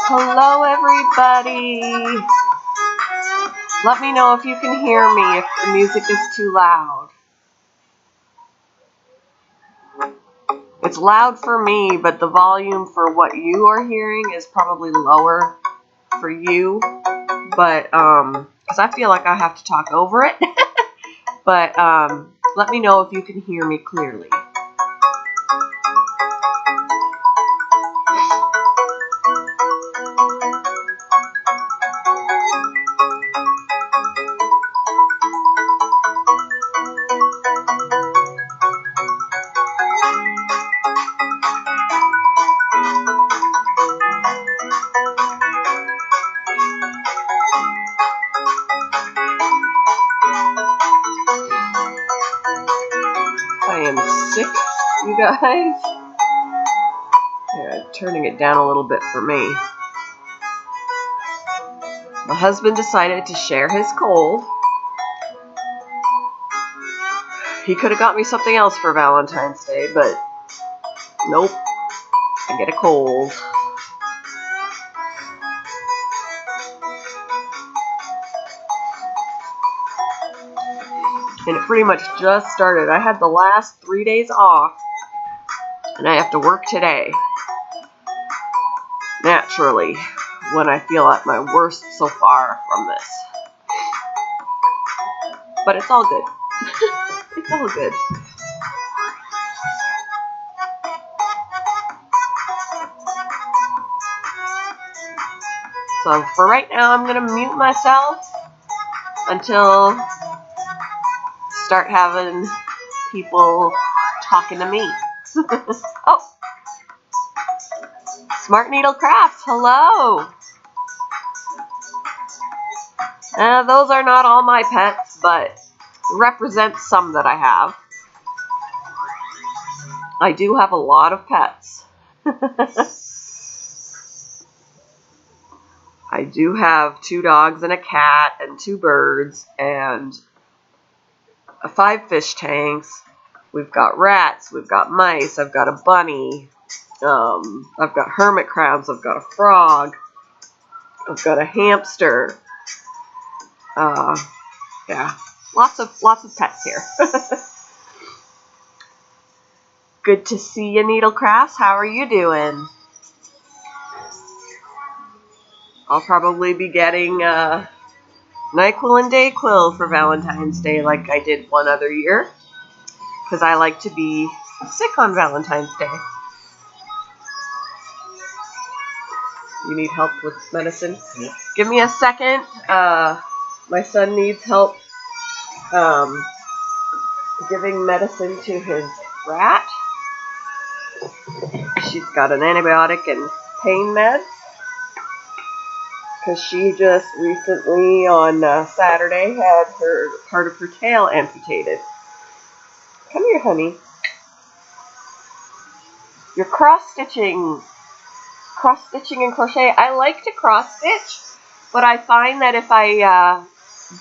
Hello, everybody. Let me know if you can hear me, if the music is too loud. It's loud for me, but the volume for what you are hearing is probably lower for you. But, because I feel like I have to talk over it. But, let me know if you can hear me clearly. I am sick, you guys. Yeah, turning it down a little bit for me. My husband decided to share his cold. He could have got me something else for Valentine's Day, but nope, I get a cold. And it pretty much just started. I had the last 3 days off, and I have to work today. Naturally, when I feel at my worst so far from this. But it's all good. It's all good. So for right now, I'm going to mute myself until start having people talking to me. Oh, Smart Needle Crafts, hello. Those are not all my pets, but represent some that I have. I do have a lot of pets. I do have 2 dogs and a cat and 2 birds and 5 fish tanks. We've got rats, we've got mice, I've got a bunny, I've got hermit crabs, I've got a frog, I've got a hamster. Yeah, lots of pets here. Good to see you, Needlecrafts. How are you doing? I'll probably be getting NyQuil and DayQuil for Valentine's Day like I did one other year. Because I like to be sick on Valentine's Day. You need help with medicine? Yeah. Give me a second. My son needs help giving medicine to his rat. She's got an antibiotic and pain meds. Because she just recently, on Saturday, had her part of her tail amputated. Come here, honey. You're cross-stitching and crochet. I like to cross-stitch, but I find that if I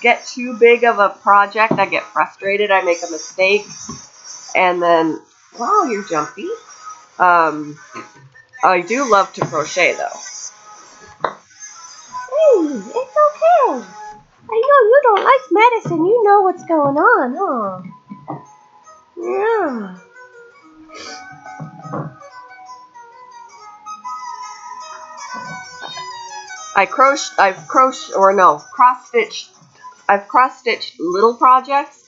get too big of a project, I get frustrated, I make a mistake, and then, wow, you're jumpy. I do love to crochet, though. Hey, it's okay. I know you don't like medicine. You know what's going on, huh? Yeah. I've cross-stitched little projects,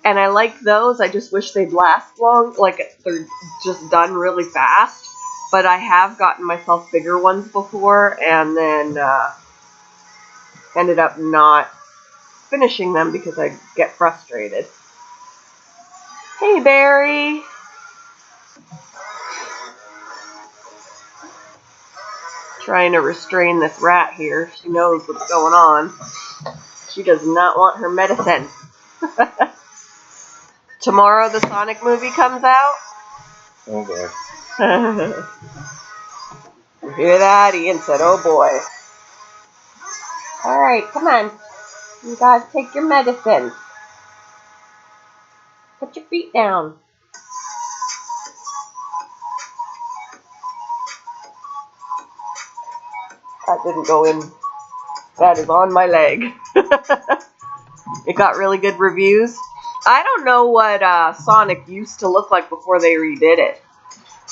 and I like those. I just wish they'd last long, like they're just done really fast. But I have gotten myself bigger ones before, and then ended up not finishing them because I get frustrated. Hey, Barry. Trying to restrain this rat here. She knows what's going on. She does not want her medicine. Tomorrow the Sonic movie comes out. Oh boy. You hear that? Ian said, oh boy. Alright, come on. You guys take your medicine. Put your feet down. That didn't go in. That is on my leg. It got really good reviews. I don't know what Sonic used to look like before they redid it.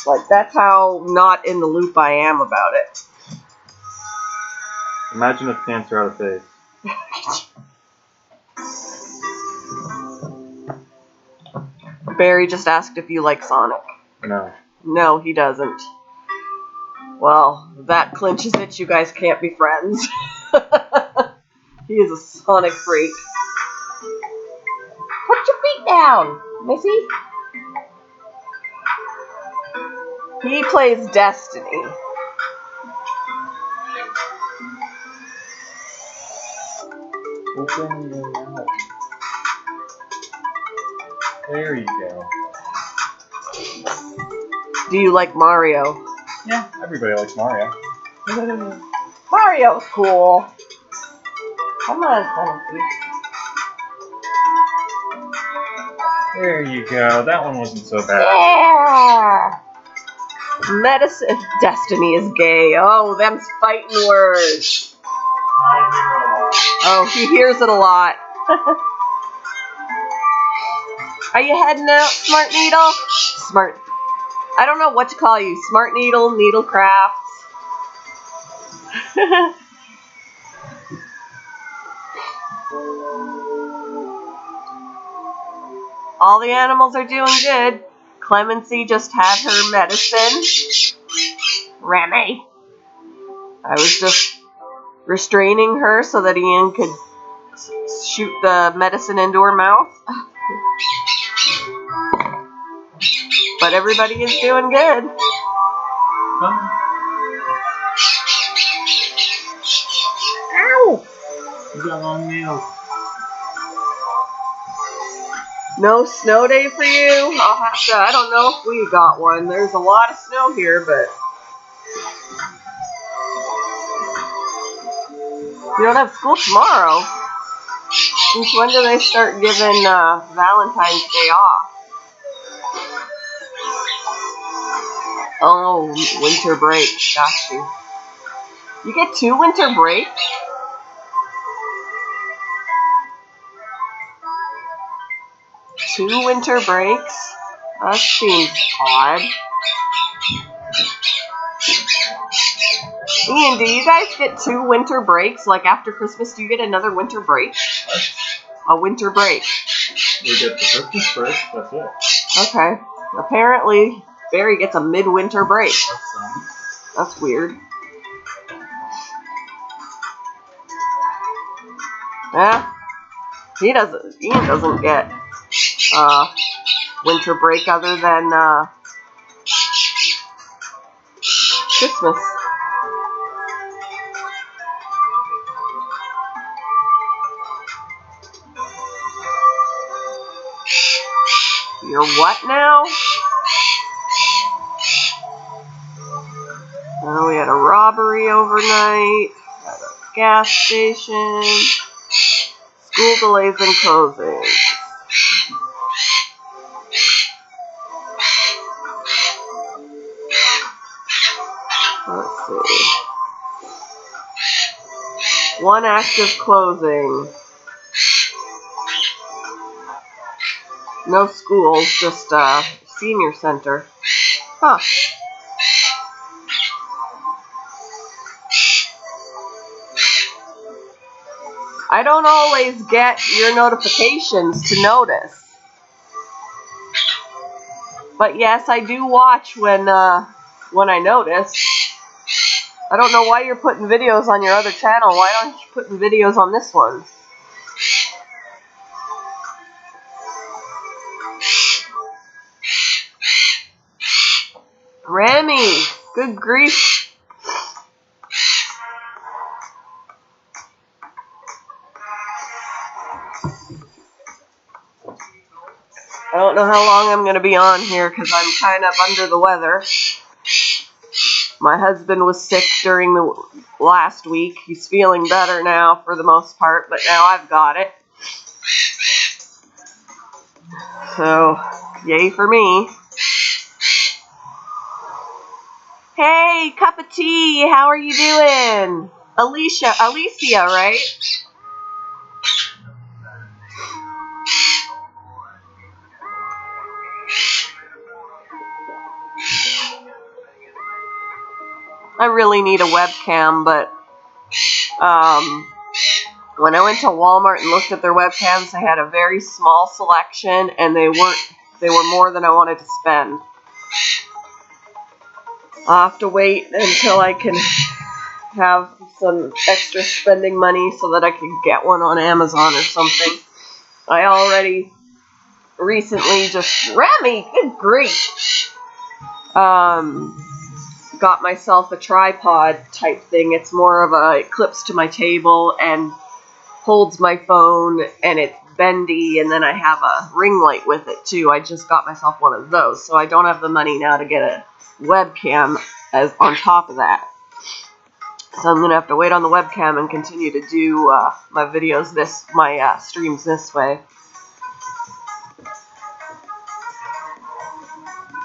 Like, that's how not in the loop I am about it. Imagine if pants are out of face. Barry just asked if you like Sonic. No. No, he doesn't. Well, that clinches it. You guys can't be friends. He is a Sonic freak. Put your feet down, Missy. He plays Destiny. Open your mouth. There you go. Do you like Mario? Yeah, everybody likes Mario. Mario's cool. Come on, Clancy. There you go. That one wasn't so bad. Yeah! Medicine. Destiny is gay. Oh, them's fighting words. I hear a lot. Oh, he hears it a lot. Are you heading out, Smart Needle? Smart. I don't know what to call you. Smart Needle, Needle Crafts. All the animals are doing good. Clemency just had her medicine. Remy. I was just restraining her so that Ian could shoot the medicine into her mouth. But everybody is doing good. Ow! You got long nails. No snow day for you? I'll have to, I don't know if we got one. There's a lot of snow here, but you don't have school tomorrow. Since when do they start giving Valentine's Day off? Oh, winter break. Got you. You get 2 winter breaks? Two winter breaks? That seems odd. Ian, do you guys get 2 winter breaks? Like after Christmas, do you get another winter break? A winter break. We get the Christmas break, that's it. Okay. Apparently, Barry gets a midwinter break. That's weird. Yeah. Ian doesn't get winter break other than Christmas. You're what now? Oh, we had a robbery overnight at a gas station. School delays and closings. Let's see. 1 active closing. No schools, just senior center. Huh. I don't always get your notifications to notice. But yes, I do watch when I notice. I don't know why you're putting videos on your other channel. Why aren't you putting videos on this one? Remy, good grief. I don't know how long I'm going to be on here because I'm kind of under the weather. My husband was sick during the last week. He's feeling better now for the most part, but now I've got it. So, yay for me. Hey, cup of tea. How are you doing? Alicia, right? I really need a webcam, but when I went to Walmart and looked at their webcams, they had a very small selection, and they were more than I wanted to spend. I'll have to wait until I can have some extra spending money so that I can get one on Amazon or something. I already recently Remy, good grief, got myself a tripod type thing. It's more of it clips to my table and holds my phone, and it's bendy, and then I have a ring light with it too. I just got myself one of those, so I don't have the money now to get a webcam as on top of that. So I'm gonna have to wait on the webcam and continue to do my videos my streams this way.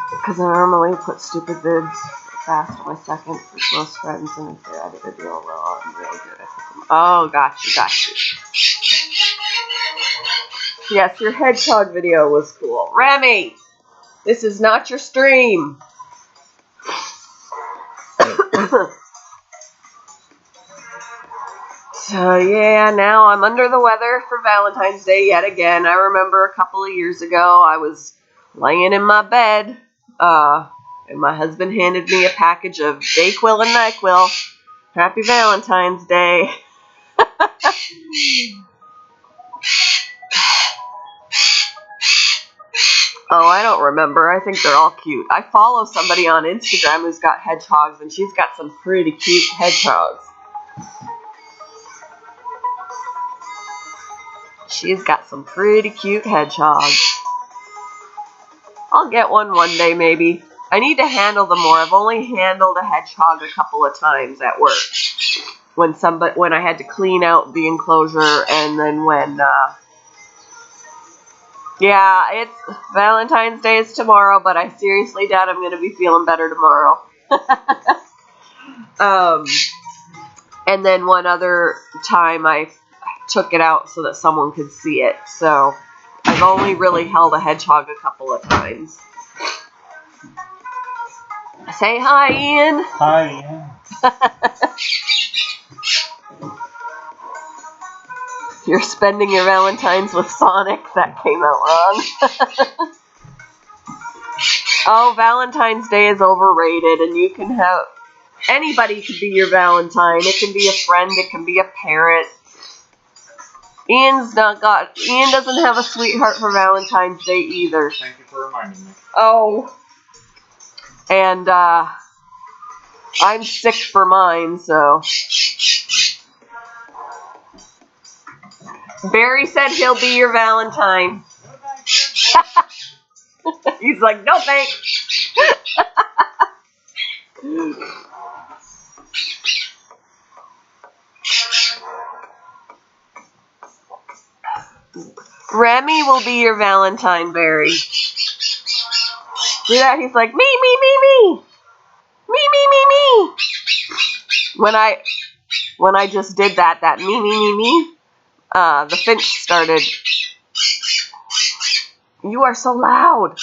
Because I normally put stupid vids fast on my second for close friends, and if they're edited real well, I'm really good at them. Oh, gotcha. Yes, your hedgehog video was cool. Remy, this is not your stream. So yeah, now I'm under the weather for Valentine's Day yet again. I remember a couple of years ago I was laying in my bed, and my husband handed me a package of Dayquil and NyQuil. Happy Valentine's Day. Oh, I don't remember. I think they're all cute. I follow somebody on Instagram who's got hedgehogs, and she's got some pretty cute hedgehogs. She's got some pretty cute hedgehogs. I'll get one day, maybe. I need to handle them more. I've only handled a hedgehog a couple of times at work. When I had to clean out the enclosure, and then when it's Valentine's Day is tomorrow, but I seriously doubt I'm going to be feeling better tomorrow. And then one other time I took it out so that someone could see it. So I've only really held a hedgehog a couple of times. Say hi, Ian. Hi, Ian. You're spending your Valentine's with Sonic. That came out wrong. Oh, Valentine's Day is overrated, and you can have... Anybody can be your Valentine. It can be a friend. It can be a parent. Ian doesn't have a sweetheart for Valentine's Day either. Thank you for reminding me. Oh. And, I'm sick for mine, so... Barry said he'll be your Valentine. He's like, no thanks. Remy will be your Valentine, Barry. Do that, he's like, me. When I just did that me, the finch started. You are so loud.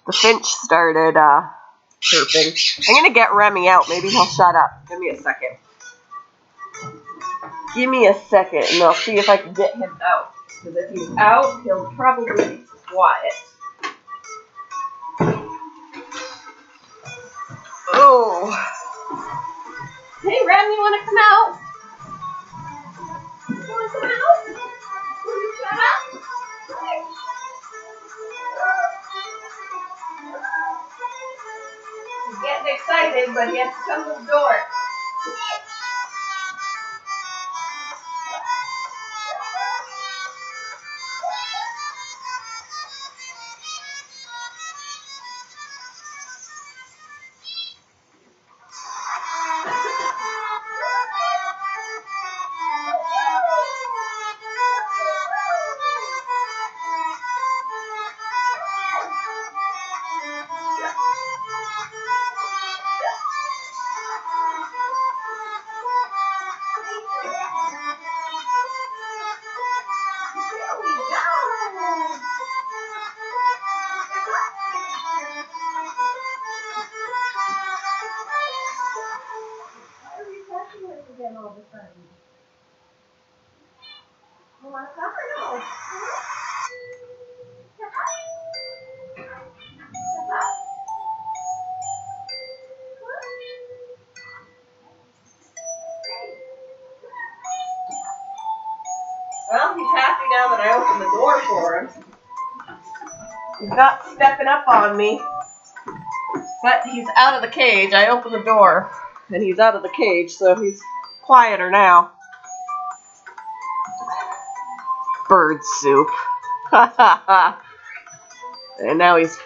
The finch started, chirping. I'm gonna get Remy out. Maybe he'll shut up. Give me a second. And I'll see if I can get him out. Because if he's out, he'll probably be quiet. Oh. Hey, Rem, you want to come out? You want to come out? Will you shut up? He's getting excited, but he has to come to the door. Well, he's happy now that I opened the door for him. He's not stepping up on me. But he's out of the cage. I opened the door, and he's out of the cage, so he's quieter now. Bird soup. And now he's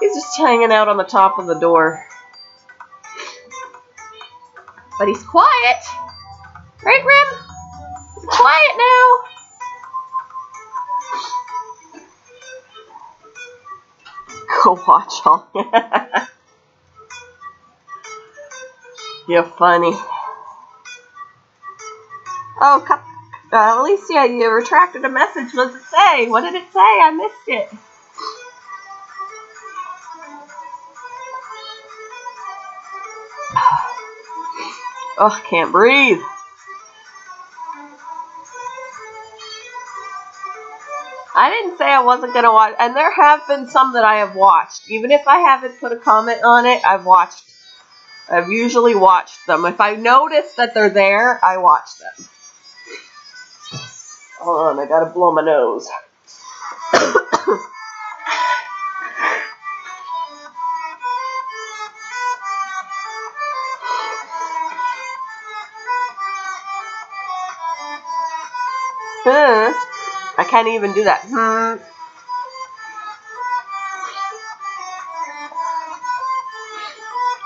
just hanging out on the top of the door. But he's quiet. Right, Rem? He's quiet now. Go watch all. You're funny. Oh, Alicia, you retracted a message. What does it say? What did it say? I missed it. Oh, I can't breathe. I didn't say I wasn't going to watch, and there have been some that I have watched. Even if I haven't put a comment on it, I've usually watched them. If I notice that they're there, I watch them. Hold on, I gotta blow my nose. I can't even do that.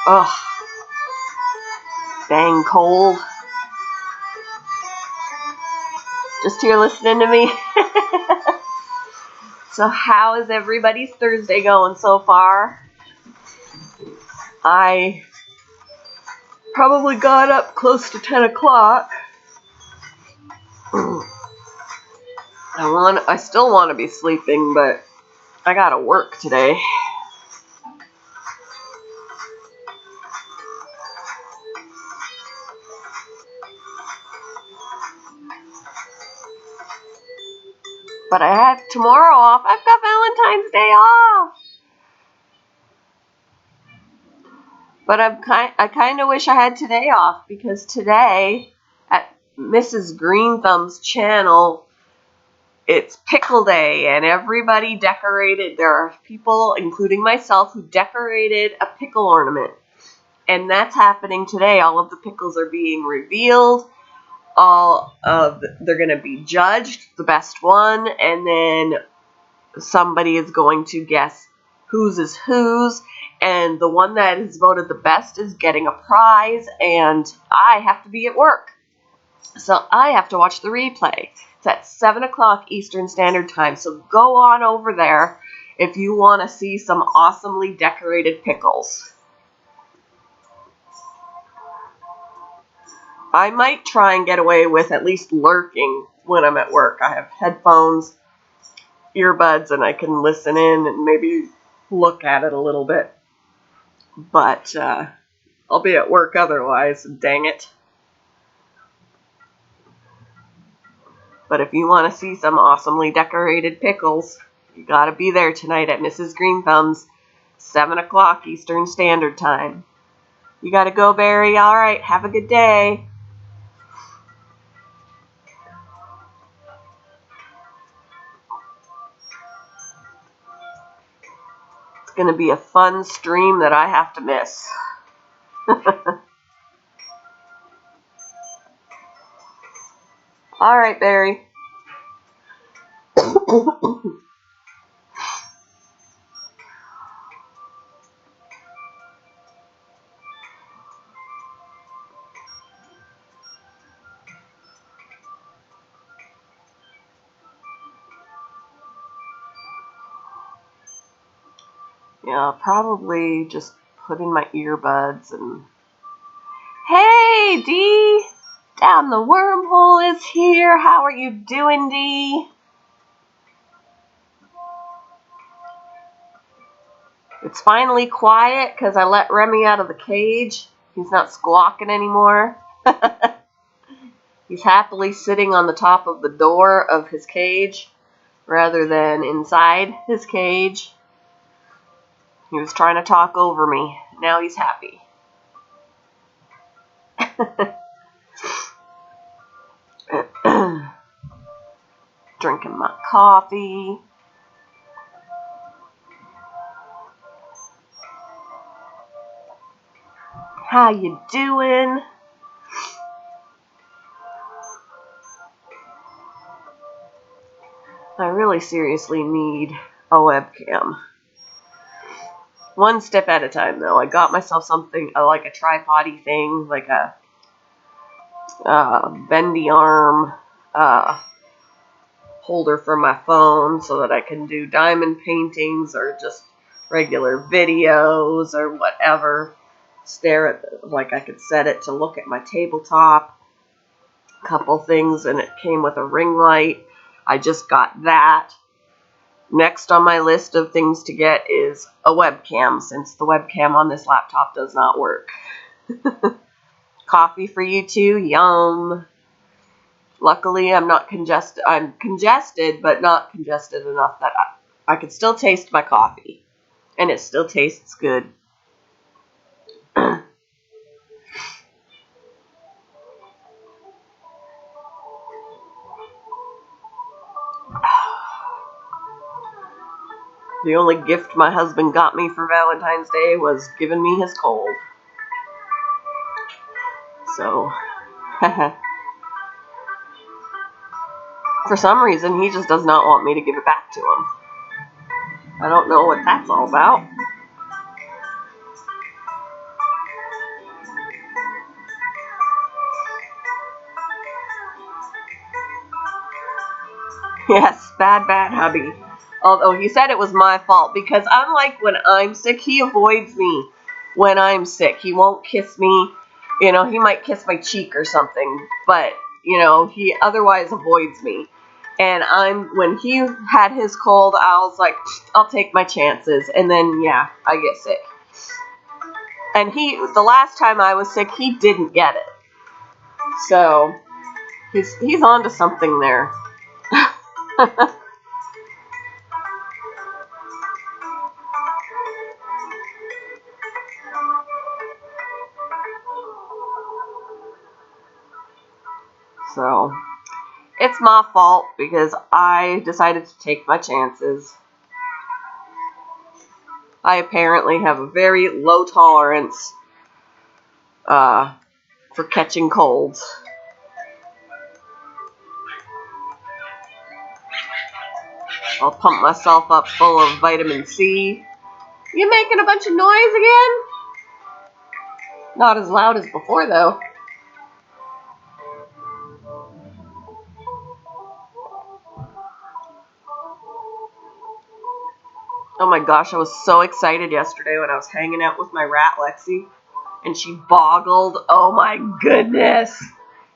Ugh. Dang cold. Just here listening to me. So how is everybody's Thursday going so far? I probably got up close to 10 o'clock. I still want to be sleeping, but I gotta work today. But I have tomorrow off. I've got Valentine's Day off. But I kind of wish I had today off, because today at Mrs. Green Thumb's channel, it's Pickle Day, and everybody decorated. There are people, including myself, who decorated a pickle ornament. And that's happening today. All of the pickles are being revealed. They're going to be judged, the best one, and then somebody is going to guess whose is whose, and the one that is voted the best is getting a prize, and I have to be at work. So I have to watch the replay. It's at 7 o'clock Eastern Standard Time, so go on over there if you want to see some awesomely decorated pickles. I might try and get away with at least lurking when I'm at work. I have headphones, earbuds, and I can listen in and maybe look at it a little bit. But I'll be at work otherwise, dang it. But if you want to see some awesomely decorated pickles, you gotta be there tonight at Mrs. Green Thumb's, 7 o'clock Eastern Standard Time. You gotta go, Barry. All right, have a good day. It's gonna be a fun stream that I have to miss. All right, Barry. Yeah, I'll probably just put in my earbuds and... Hey, Dee! Down the wormhole is here. How are you doing, Dee? It's finally quiet because I let Remy out of the cage. He's not squawking anymore. He's happily sitting on the top of the door of his cage rather than inside his cage. He was trying to talk over me. Now he's happy. Drinking my coffee. How you doing? I really seriously need a webcam. One step at a time, though. I got myself something like a tripod-y thing, like a bendy arm holder for my phone so that I can do diamond paintings or just regular videos or whatever. Stare at, like I could set it to look at my tabletop. A couple things, and it came with a ring light. I just got that. Next on my list of things to get is a webcam, since the webcam on this laptop does not work. Coffee for you too, yum. Luckily, I'm not congested. I'm congested, but not congested enough that I could still taste my coffee. And it still tastes good. The only gift my husband got me for Valentine's Day was giving me his cold. So, for some reason, he just does not want me to give it back to him. I don't know what that's all about. Yes, bad hubby. Although he said it was my fault, because unlike when I'm sick, he avoids me when I'm sick. He won't kiss me. You know, he might kiss my cheek or something, but, you know, he otherwise avoids me. And when he had his cold, I was like, I'll take my chances. And then, yeah, I get sick. And the last time I was sick, he didn't get it. So, he's on to something there. So, it's my fault because I decided to take my chances. I apparently have a very low tolerance for catching colds. I'll pump myself up full of vitamin C. You making a bunch of noise again? Not as loud as before, though. Oh my gosh, I was so excited yesterday when I was hanging out with my rat, Lexi, and she boggled. Oh my goodness.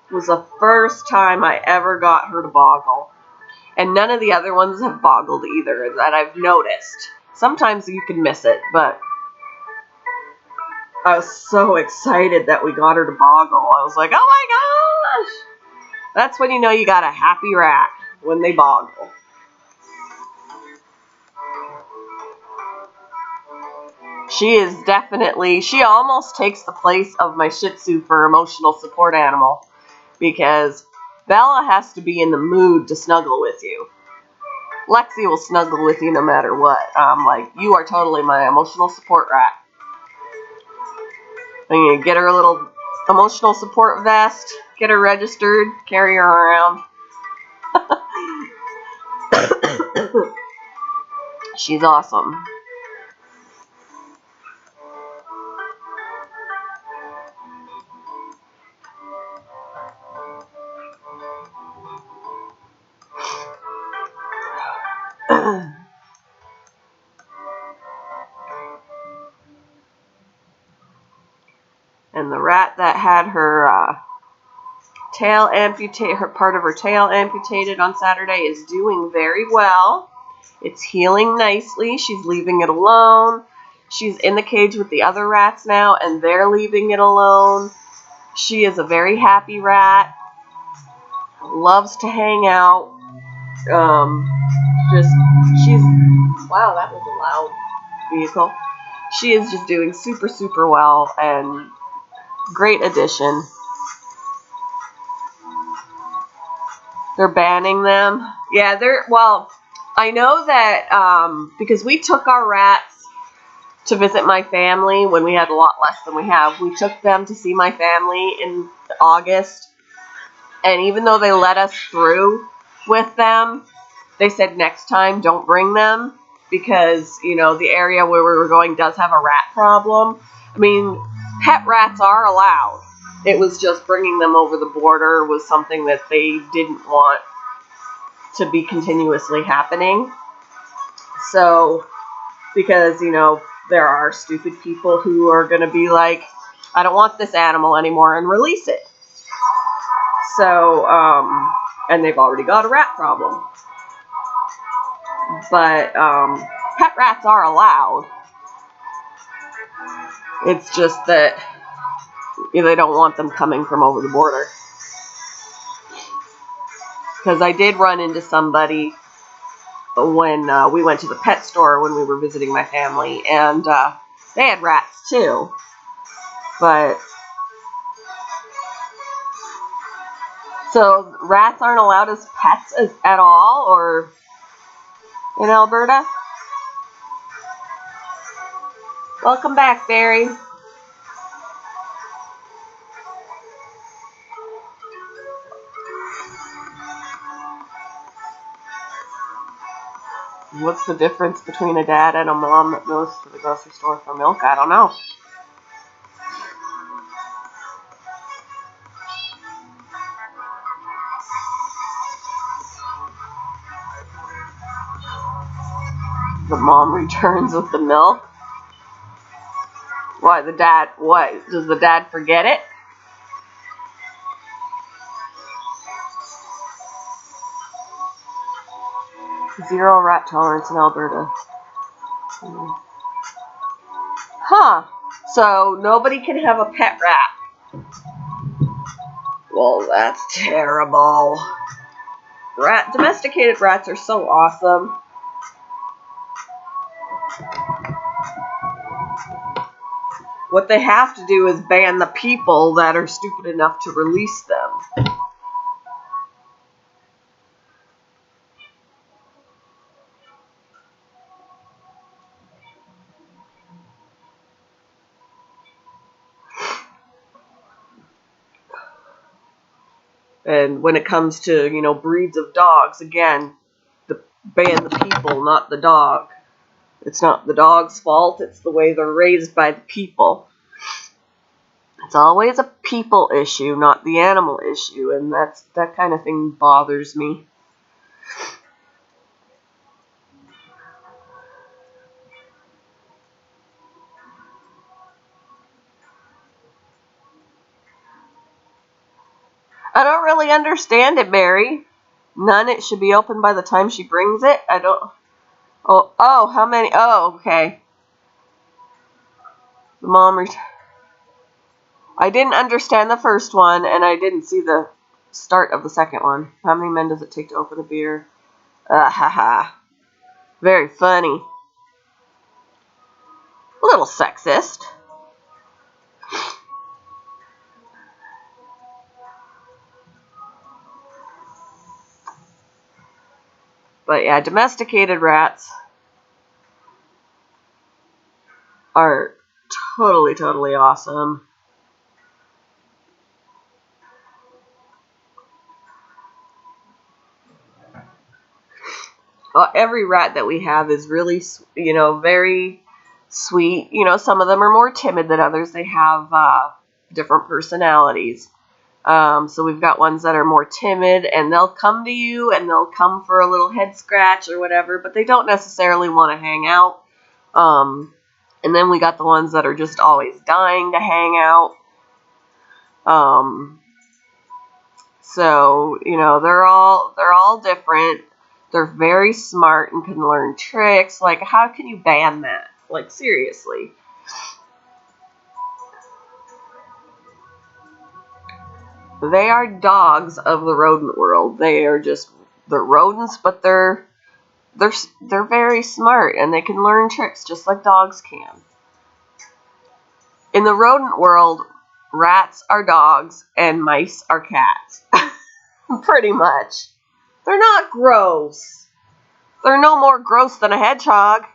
It was the first time I ever got her to boggle. And none of the other ones have boggled either, that I've noticed. Sometimes you can miss it, but I was so excited that we got her to boggle. I was like, oh my gosh! That's when you know you got a happy rat, when they boggle. She almost takes the place of my Shih Tzu for emotional support animal, because Bella has to be in the mood to snuggle with you. Lexi will snuggle with you no matter what. I'm like, you are totally my emotional support rat. I'm going to get her a little emotional support vest, get her registered, carry her around. She's awesome. And the rat that had her tail amputated, part of her tail amputated on Saturday is doing very well. It's healing nicely. She's leaving it alone. She's in the cage with the other rats now, and they're leaving it alone. She is a very happy rat. loves to hang out. Wow, that was a loud vehicle. She is just doing super, super well, and great addition. They're banning them. Yeah, I know that because we took our rats to visit my family when we had a lot less than we have. We took them to see my family in August, and even though they let us through with them, they said next time don't bring them because, the area where we were going does have a rat problem. I mean, pet rats are allowed. It was just bringing them over the border was something that they didn't want to be continuously happening. So, because, there are stupid people who are going to be like, I don't want this animal anymore, and release it. So, and they've already got a rat problem. But pet rats are allowed. It's just that they don't want them coming from over the border. Because I did run into somebody when we went to the pet store when we were visiting my family, and they had rats too. But so rats aren't allowed as pets at all, or in Alberta? Welcome back, Barry. What's the difference between a dad and a mom that goes to the grocery store for milk? I don't know. The mom returns with the milk. What, does the dad forget it? Zero rat tolerance in Alberta. Huh. So nobody can have a pet rat. Well, that's terrible. Domesticated rats are so awesome. What they have to do is ban the people that are stupid enough to release them. And when it comes to, breeds of dogs, again, ban the people, not the dog. It's not the dog's fault, it's the way they're raised by the people. It's always a people issue, not the animal issue, and that kind of thing bothers me. I don't really understand it, Barry. None, it should be open by the time she brings it. I don't... Oh, how many? Oh, okay. The mom... I didn't understand the first one, and I didn't see the start of the second one. How many men does it take to open a beer? Haha. Very funny. A little sexist. But yeah, domesticated rats are totally, totally awesome. Every rat that we have is really, very sweet. Some of them are more timid than others. They have different personalities. So we've got ones that are more timid, and they'll come to you, and they'll come for a little head scratch or whatever, but they don't necessarily want to hang out. And then we got the ones that are just always dying to hang out. So, they're all different. They're very smart and can learn tricks. Like, how can you ban that? Like, seriously. They are dogs of the rodent world. They're rodents, but they're very smart and they can learn tricks just like dogs can. In the rodent world, rats are dogs and mice are cats. Pretty much. They're not gross. They're no more gross than a hedgehog.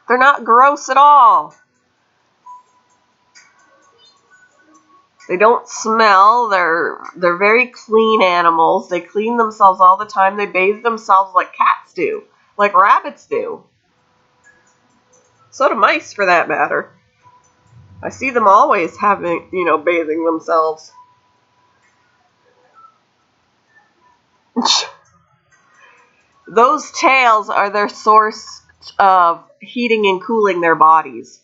They're not gross at all. They don't smell. They're very clean animals. They clean themselves all the time. They bathe themselves like cats do, like rabbits do. So do mice, for that matter. I see them always bathing themselves. Those tails are their source of heating and cooling their bodies.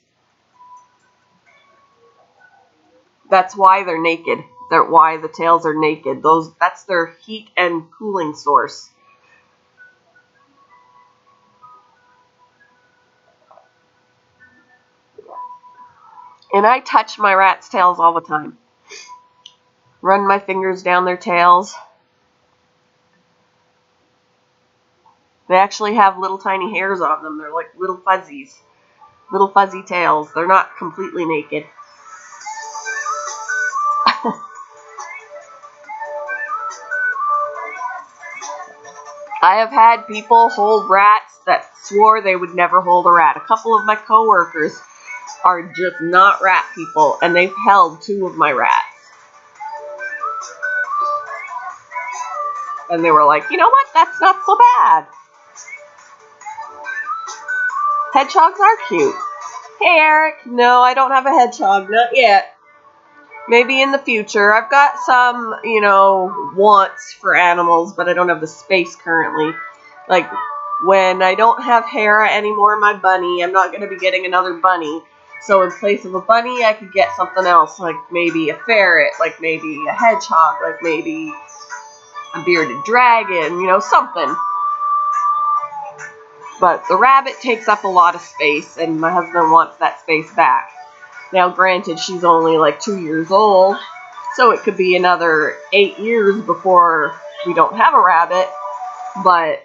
That's why they're naked. That's why the tails are naked. That's their heat and cooling source. And I touch my rats' tails all the time. Run my fingers down their tails. They actually have little tiny hairs on them. They're like little fuzzies. Little fuzzy tails. They're not completely naked. I have had people hold rats that swore they would never hold a rat. A couple of my coworkers are just not rat people, and they've held 2 of my rats. And they were like, you know what? That's not so bad. Hedgehogs are cute. Hey, Eric. No, I don't have a hedgehog. Not yet. Maybe in the future. I've got some, wants for animals, but I don't have the space currently. Like, when I don't have Hera anymore, my bunny, I'm not going to be getting another bunny. So in place of a bunny, I could get something else, like maybe a ferret, like maybe a hedgehog, like maybe a bearded dragon, something. But the rabbit takes up a lot of space, and my husband wants that space back. Now, granted, she's only like 2 years old, so it could be another 8 years before we don't have a rabbit, but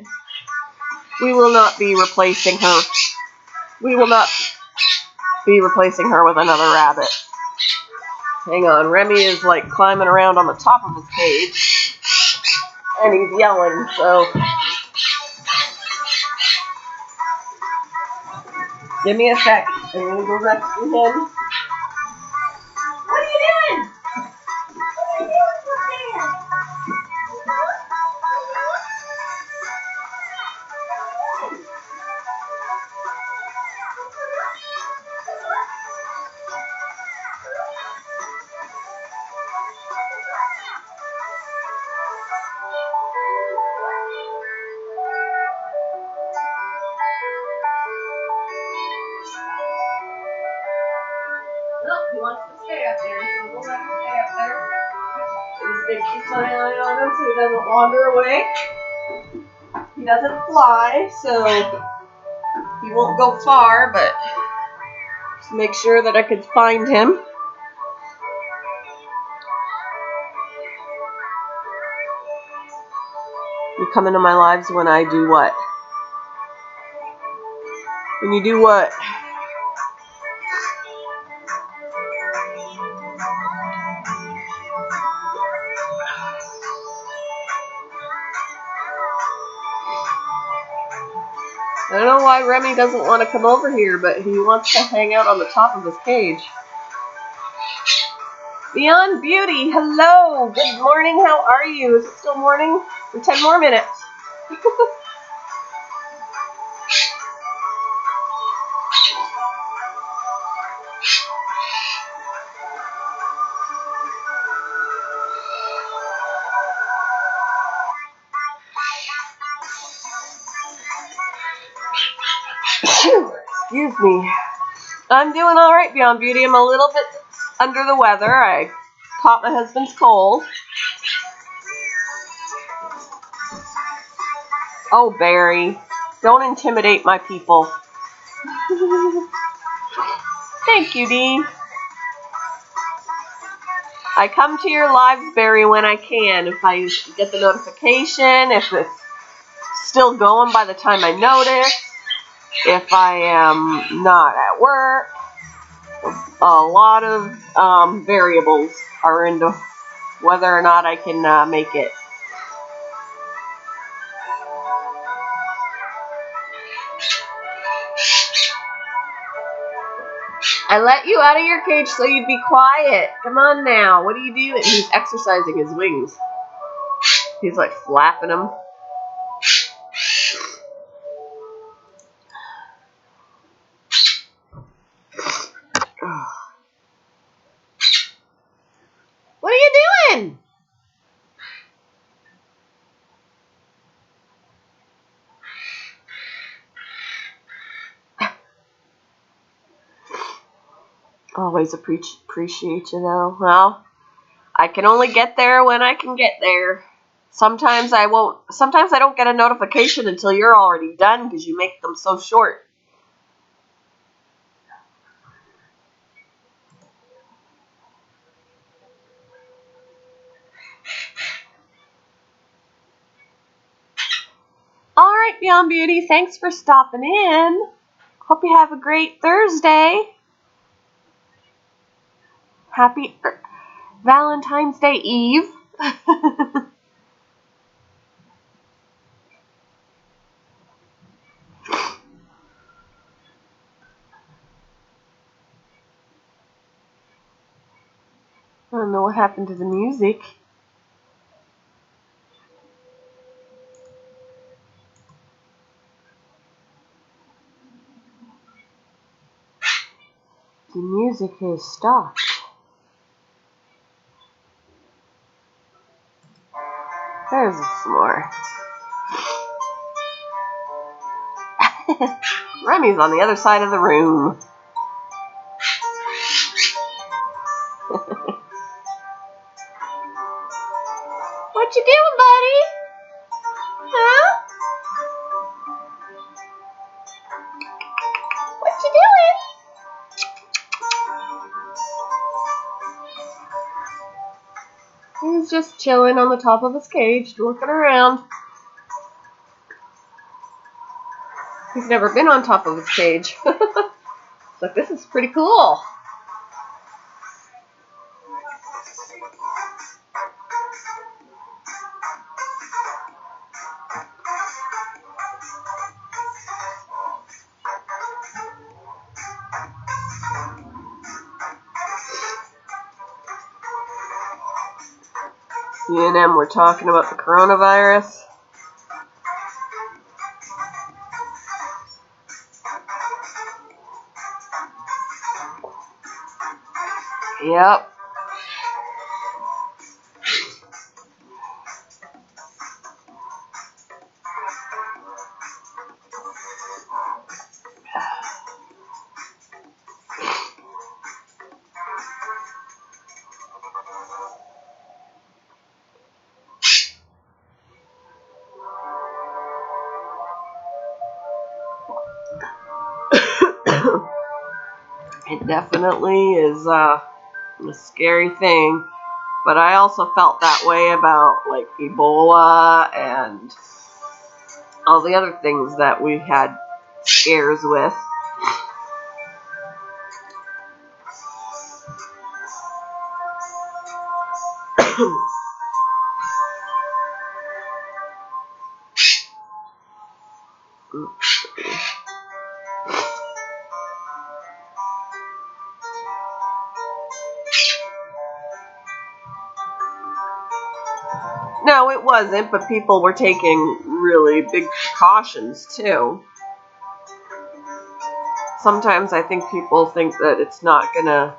we will not be replacing her. We will not be replacing her with another rabbit. Hang on, Remy is like climbing around on the top of his cage, and he's yelling, so give me a sec. I'm going to go rescue him. What are you doing? What are you doing for Nope, he wants to stay up there, so we'll let him stay up there. Just gonna keep my eye on him so he doesn't wander away. He doesn't fly, so he won't go far, but just make sure that I can find him. You come into my lives when I do what? When you do what? I don't know why Remy doesn't want to come over here, but he wants to hang out on the top of his cage. Beyond Beauty, hello! Good morning, how are you? Is it still morning? For 10 more minutes. Excuse me. I'm doing alright, Beyond Beauty. I'm a little bit under the weather. I caught my husband's cold. Oh, Barry. Don't intimidate my people. Thank you, Dean. I come to your lives, Barry, when I can. If I get the notification, if it's still going by the time I notice, if I am not at work, a lot of variables are into whether or not I can make it. I let you out of your cage so you'd be quiet. Come on now. What are you doing? He's exercising his wings. He's like flapping them. What are you doing? Always appreciate you though. Well, I can only get there when I can get there. Sometimes I won't. Sometimes I don't get a notification until you're already done because you make them so short. All right, Beyond Beauty. Thanks for stopping in. Hope you have a great Thursday. Happy Valentine's Day Eve. I don't know what happened to the music. The music has stopped. There's some more. Remy's on the other side of the room. What you doing, buddy? Huh? What you doing? He's just chilling on the top of his cage, looking around. He's never been on top of his cage. It's like, this is pretty cool. C&M, we're talking about the coronavirus. Yep. It definitely is a scary thing, but I also felt that way about like Ebola and all the other things that we had scares with. No, it wasn't, but people were taking really big precautions too. Sometimes I think people think that it's not gonna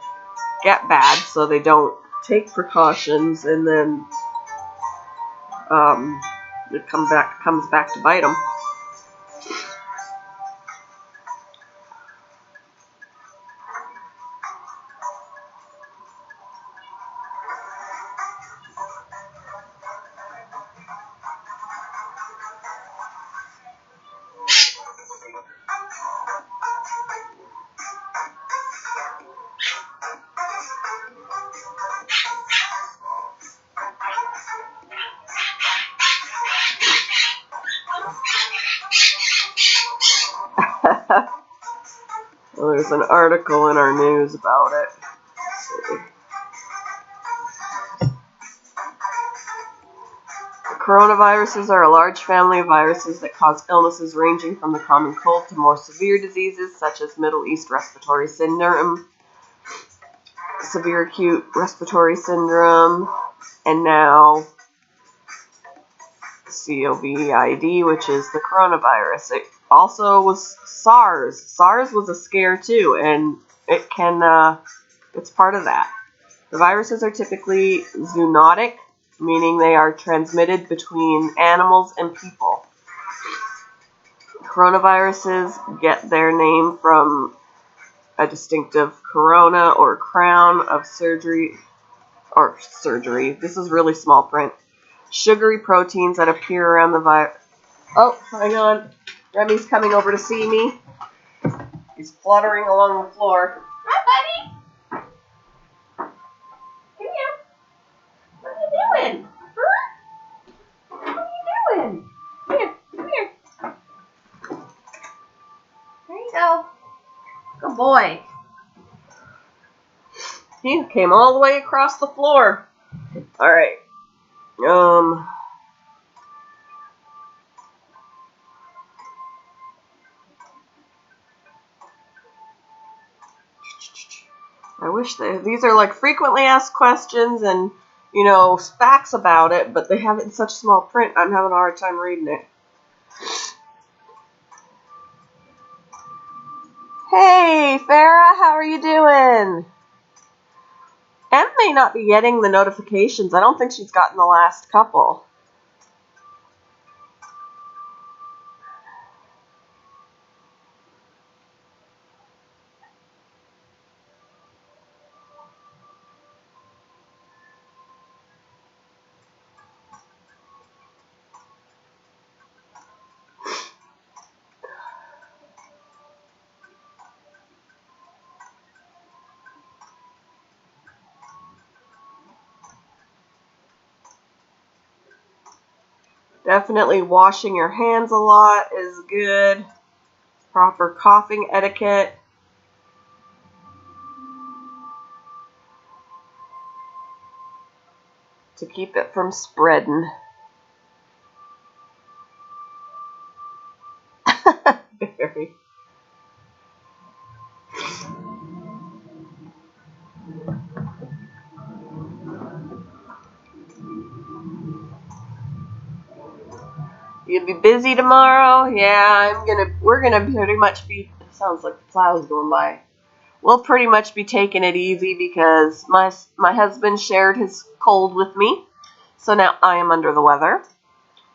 get bad, so they don't take precautions, and then it comes back to bite them. Well, there's an article in our news about it. Let's see. Coronaviruses are a large family of viruses that cause illnesses ranging from the common cold to more severe diseases such as Middle East Respiratory Syndrome, severe acute respiratory syndrome, and now COVID, which is the coronavirus. It also was SARS. SARS was a scare too, and it's part of that. The viruses are typically zoonotic, meaning they are transmitted between animals and people. Coronaviruses get their name from a distinctive corona or crown of surgery. This is really small print. Sugary proteins that appear around the virus. Oh, hang on. Remy's coming over to see me. He's fluttering along the floor. Hi, buddy. Come here. What are you doing? Huh? What are you doing? Here, come here. There you go. Good boy. He came all the way across the floor. All right. I wish these are like frequently asked questions and, facts about it, but they have it in such small print, I'm having a hard time reading it. Hey, Farah, how are you doing? Em may not be getting the notifications. I don't think she's gotten the last couple. Definitely washing your hands a lot is good. Proper coughing etiquette. To keep it from spreading. Very. You'll be busy tomorrow? Yeah, we're gonna pretty much be, it sounds like the plows going by. We'll pretty much be taking it easy because my husband shared his cold with me. So now I am under the weather.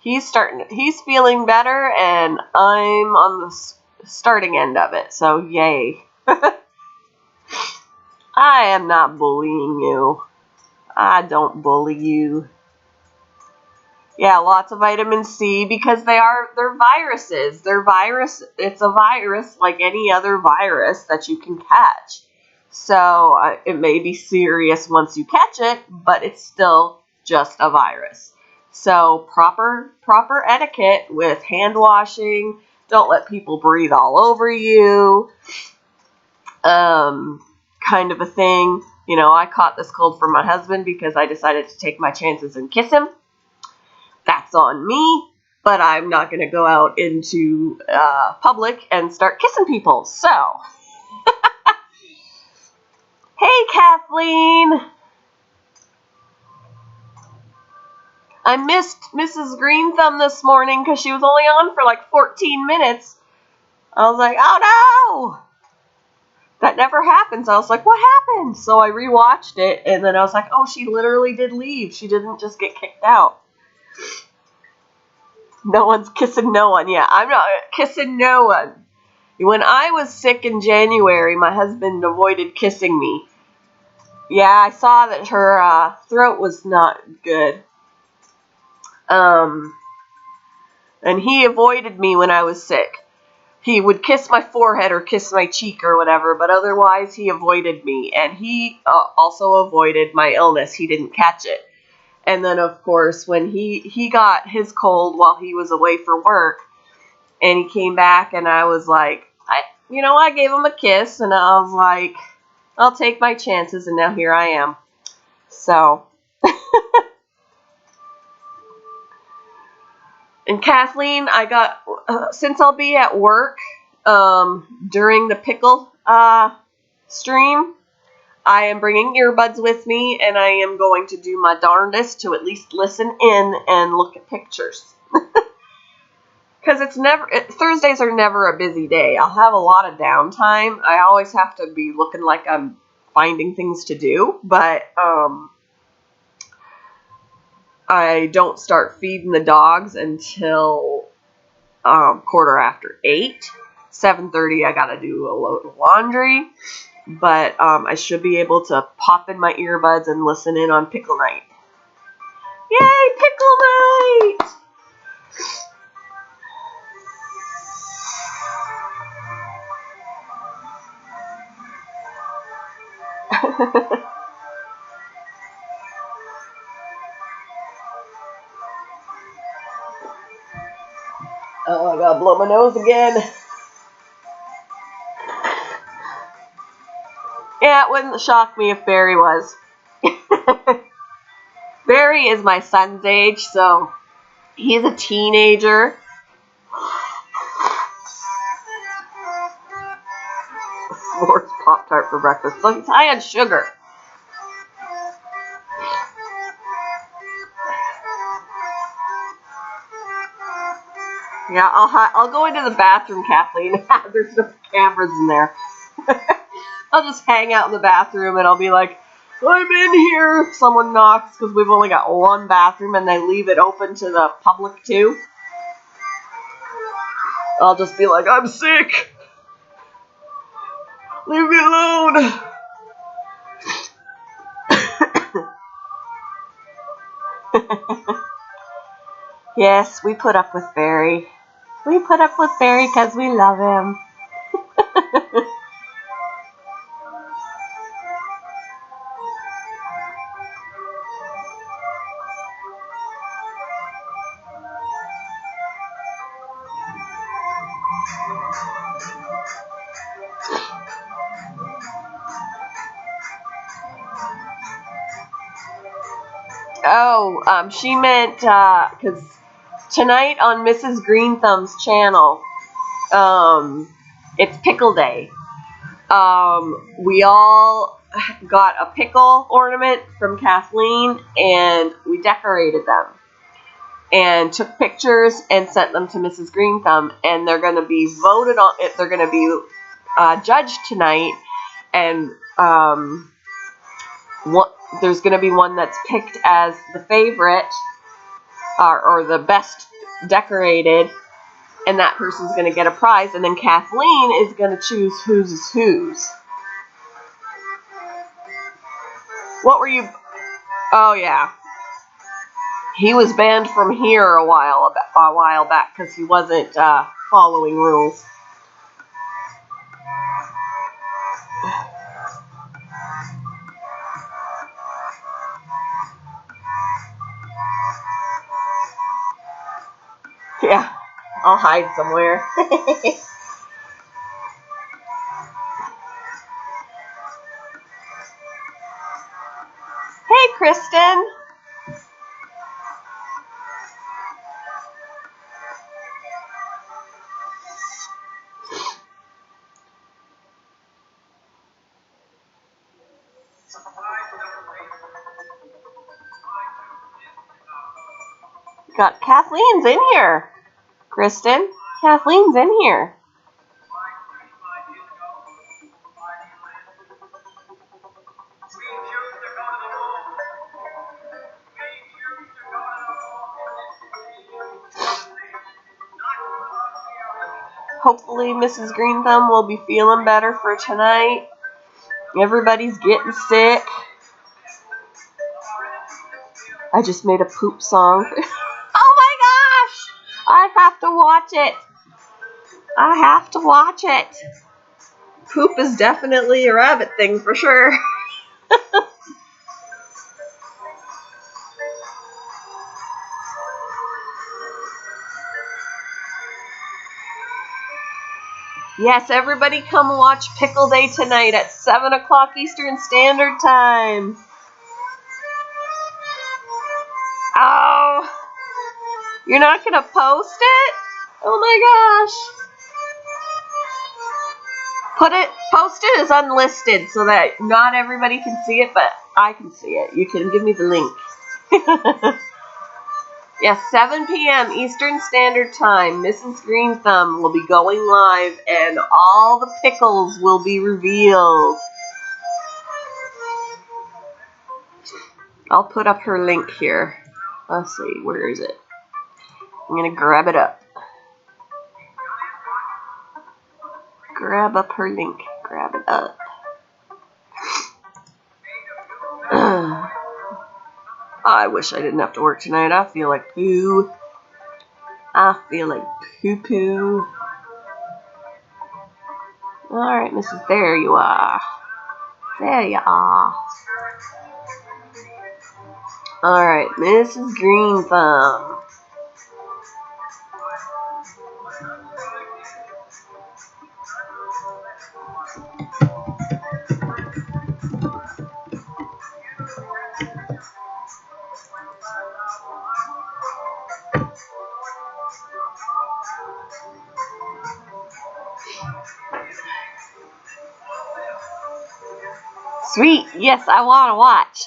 He's feeling better and I'm on the starting end of it. So yay. I am not bullying you. I don't bully you. Yeah, lots of vitamin C because they're viruses. It's a virus like any other virus that you can catch. So it may be serious once you catch it, but it's still just a virus. So proper etiquette with hand washing. Don't let people breathe all over you. Kind of a thing. I caught this cold from my husband because I decided to take my chances and kiss him. That's on me, but I'm not going to go out into public and start kissing people. So, hey, Kathleen. I missed Mrs. Green Thumb this morning because she was only on for like 14 minutes. I was like, oh no! That never happens. I was like, what happened? So I rewatched it, and then I was like, oh, she literally did leave. She didn't just get kicked out. No one's kissing no one. Yeah, I'm not kissing no one. When I was sick in January, my husband avoided kissing me. Yeah, I saw that her throat was not good. And he avoided me when I was sick. He would kiss my forehead or kiss my cheek or whatever, but otherwise he avoided me. And he also avoided my illness. He didn't catch it. And then, of course, when he got his cold while he was away for work, and he came back, and I was like, I gave him a kiss, and I was like, I'll take my chances, and now here I am. So, and Kathleen, I got, since I'll be at work during the pickle stream, I am bringing earbuds with me, and I am going to do my darndest to at least listen in and look at pictures. Because Thursdays are never a busy day. I'll have a lot of downtime. I always have to be looking like I'm finding things to do, but I don't start feeding the dogs until 8:15. 7:30, I gotta do a load of laundry, but I should be able to pop in my earbuds and listen in on Pickle Night. Yay, Pickle Night! Oh, I gotta blow my nose again. Yeah, it wouldn't shock me if Barry was. Barry is my son's age, so he's a teenager. S'mores Pop-Tart for breakfast. So he's high on sugar. Yeah, I'll go into the bathroom, Kathleen. There's no cameras in there. I'll just hang out in the bathroom and I'll be like, I'm in here if someone knocks, because we've only got one bathroom and they leave it open to the public too. I'll just be like, I'm sick. Leave me alone. Yes, we put up with Barry. We put up with Barry because we love him. Oh, she meant, because tonight on Mrs. Green Thumb's channel, it's Pickle Day. We all got a pickle ornament from Kathleen, and we decorated them. And took pictures and sent them to Mrs. Green Thumb, and they're going to be voted on. They're going to be judged tonight, and there's going to be one that's picked as the favorite or the best decorated, and that person's going to get a prize, and then Kathleen is going to choose whose is whose. What were you? Oh yeah, he was banned from here a while back because he wasn't following rules. Yeah, I'll hide somewhere. Hey, Kristen. Got Kathleen's in here. Kristen, Kathleen's in here. Hopefully Mrs. Green Thumb will be feeling better for tonight. Everybody's getting sick. I just made a poop song. Oh my gosh! I have to watch it. I have to watch it. Poop is definitely a rabbit thing for sure. Yes, everybody come watch Pickle Day tonight at 7 o'clock Eastern Standard Time. Oh, you're not going to post it? Oh my gosh. Post it as unlisted so that not everybody can see it, but I can see it. You can give me the link. Yes, 7 p.m. Eastern Standard Time, Mrs. Green Thumb will be going live and all the pickles will be revealed. I'll put up her link here. Let's see, where is it? I'm going to grab it up. Grab up her link. Grab it up. I wish I didn't have to work tonight. I feel like poo. I feel like poo-poo. Alright, Mrs. There you are. There you are. Alright, Mrs. Green Thumb. Sweet. Yes, I want to watch.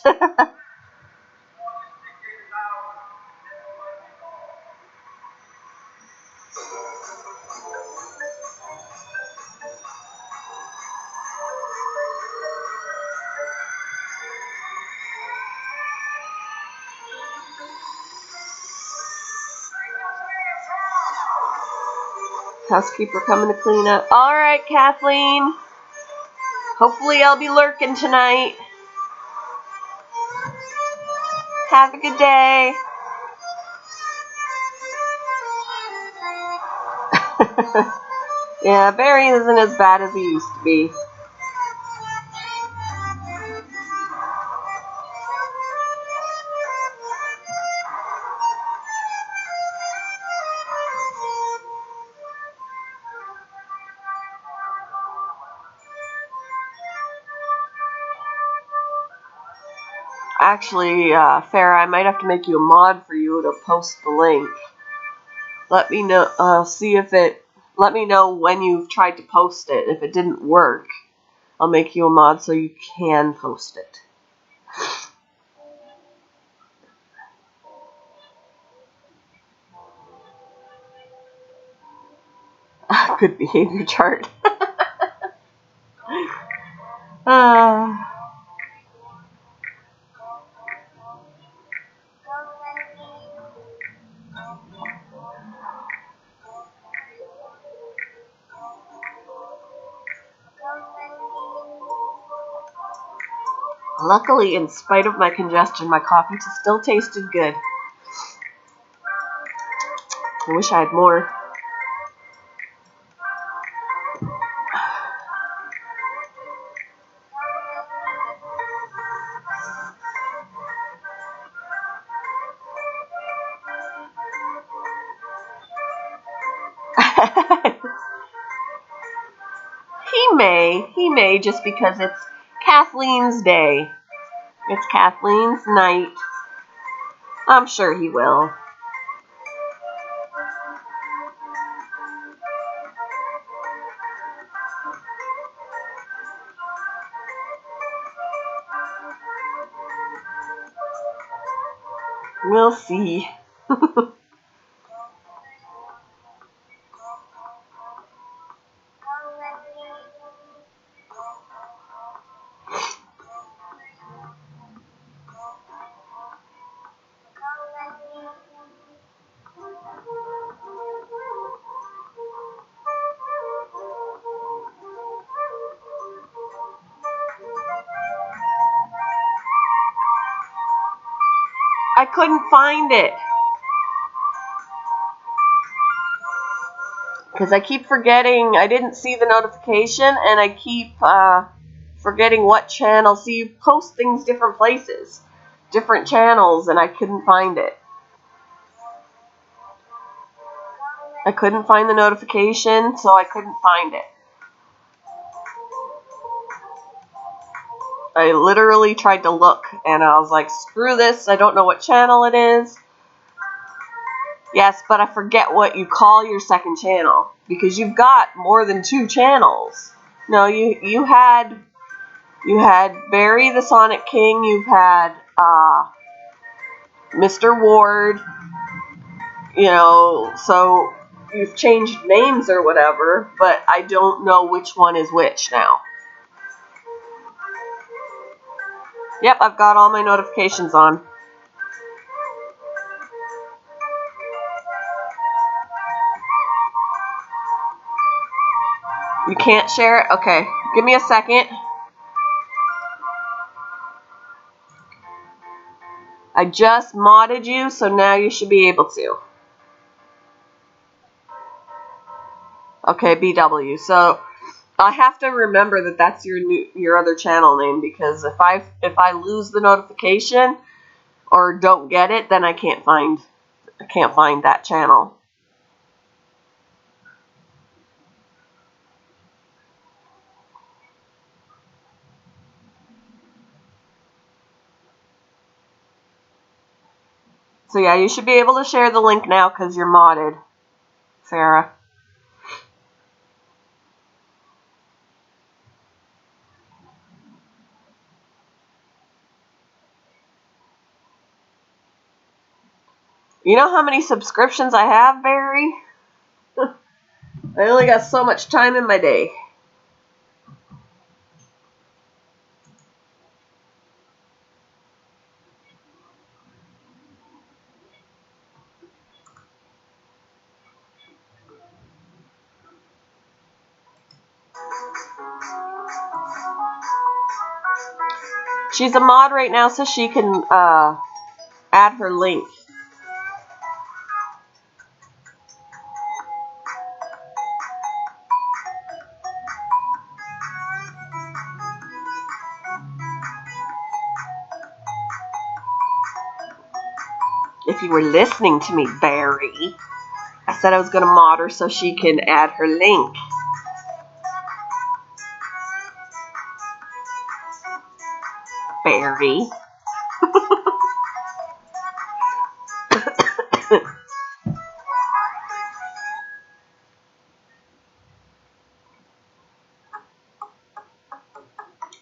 Housekeeper coming to clean up. Alright, Kathleen. Hopefully I'll be lurking tonight. Have a good day. Yeah, Barry isn't as bad as he used to be. Actually, Farrah, I might have to make you a mod for you to post the link. Let me know. Let me know when you've tried to post it. If it didn't work, I'll make you a mod so you can post it. Good behavior chart. Luckily, in spite of my congestion, my coffee still tasted good. I wish I had more. He may, just because it's Kathleen's day. It's Kathleen's night. I'm sure he will. We'll see. I couldn't find it. Because I keep forgetting, I didn't see the notification, and I keep forgetting what channel. So you post things different places, different channels, and I couldn't find it. I couldn't find the notification, so I couldn't find it. I literally tried to look, and I was like, screw this, I don't know what channel it is. Yes, but I forget what you call your second channel, because you've got more than 2 channels. No, you had Barry the Sonic King, you've had Mr. Ward, you know, so you've changed names or whatever, but I don't know which one is which now. Yep, I've got all my notifications on. You can't share it? Okay, give me a second. I just modded you, so now you should be able to. Okay, BW. So I have to remember that that's your other channel name, because if I lose the notification or don't get it, then I can't find that channel. So yeah, you should be able to share the link now because you're modded, Sarah. You know how many subscriptions I have, Barry? I only got so much time in my day. She's a mod right now, so she can add her link. If you were listening to me, Barry, I said I was going to mod her so she can add her link. Barry.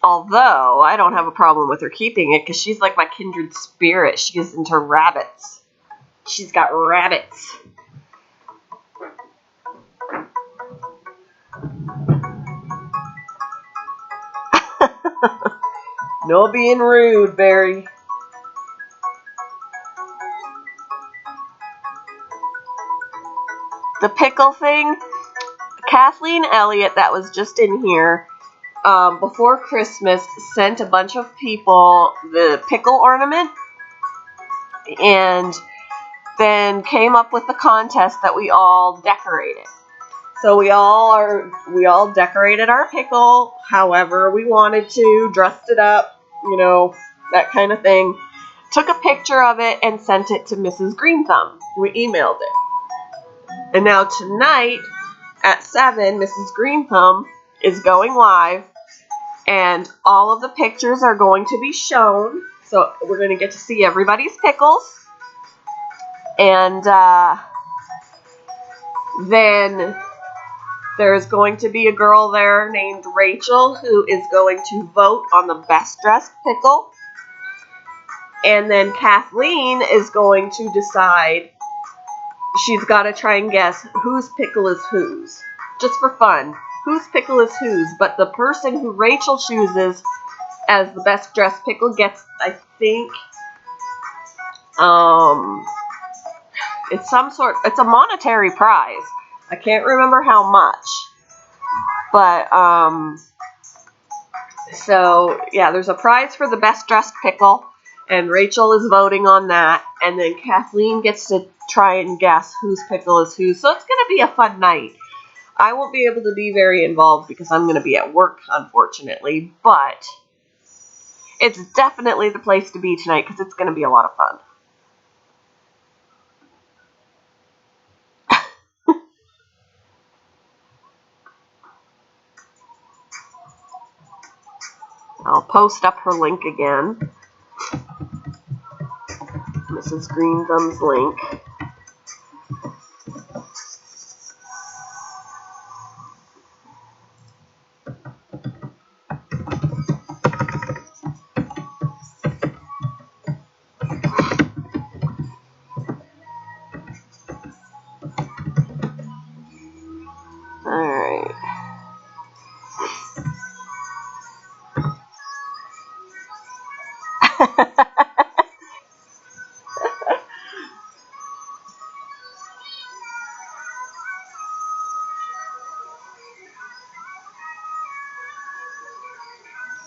Although, I don't have a problem with her keeping it, because she's like my kindred spirit. She is into rabbits. She's got rabbits. No being rude, Barry. The pickle thing, Kathleen Elliott, that was just in here, before Christmas, sent a bunch of people the pickle ornament, and then came up with the contest that we all decorated. So we all decorated our pickle however we wanted to, dressed it up, you know, that kind of thing. Took a picture of it and sent it to Mrs. Green Thumb. We emailed it. And now tonight at 7, Mrs. Green Thumb is going live, and all of the pictures are going to be shown. So we're going to get to see everybody's pickles. And then there's going to be a girl there named Rachel who is going to vote on the best dressed pickle. And then Kathleen is going to decide. She's got to try and guess whose pickle is whose. Just for fun. Whose pickle is whose. But the person who Rachel chooses as the best dressed pickle gets, I think, it's a monetary prize. I can't remember how much. But, so, yeah, there's a prize for the best dressed pickle, and Rachel is voting on that, and then Kathleen gets to try and guess whose pickle is whose. So it's going to be a fun night. I won't be able to be very involved because I'm going to be at work, unfortunately, but it's definitely the place to be tonight because it's going to be a lot of fun. I'll post up her link again. Mrs. Green Thumb's link. Alright.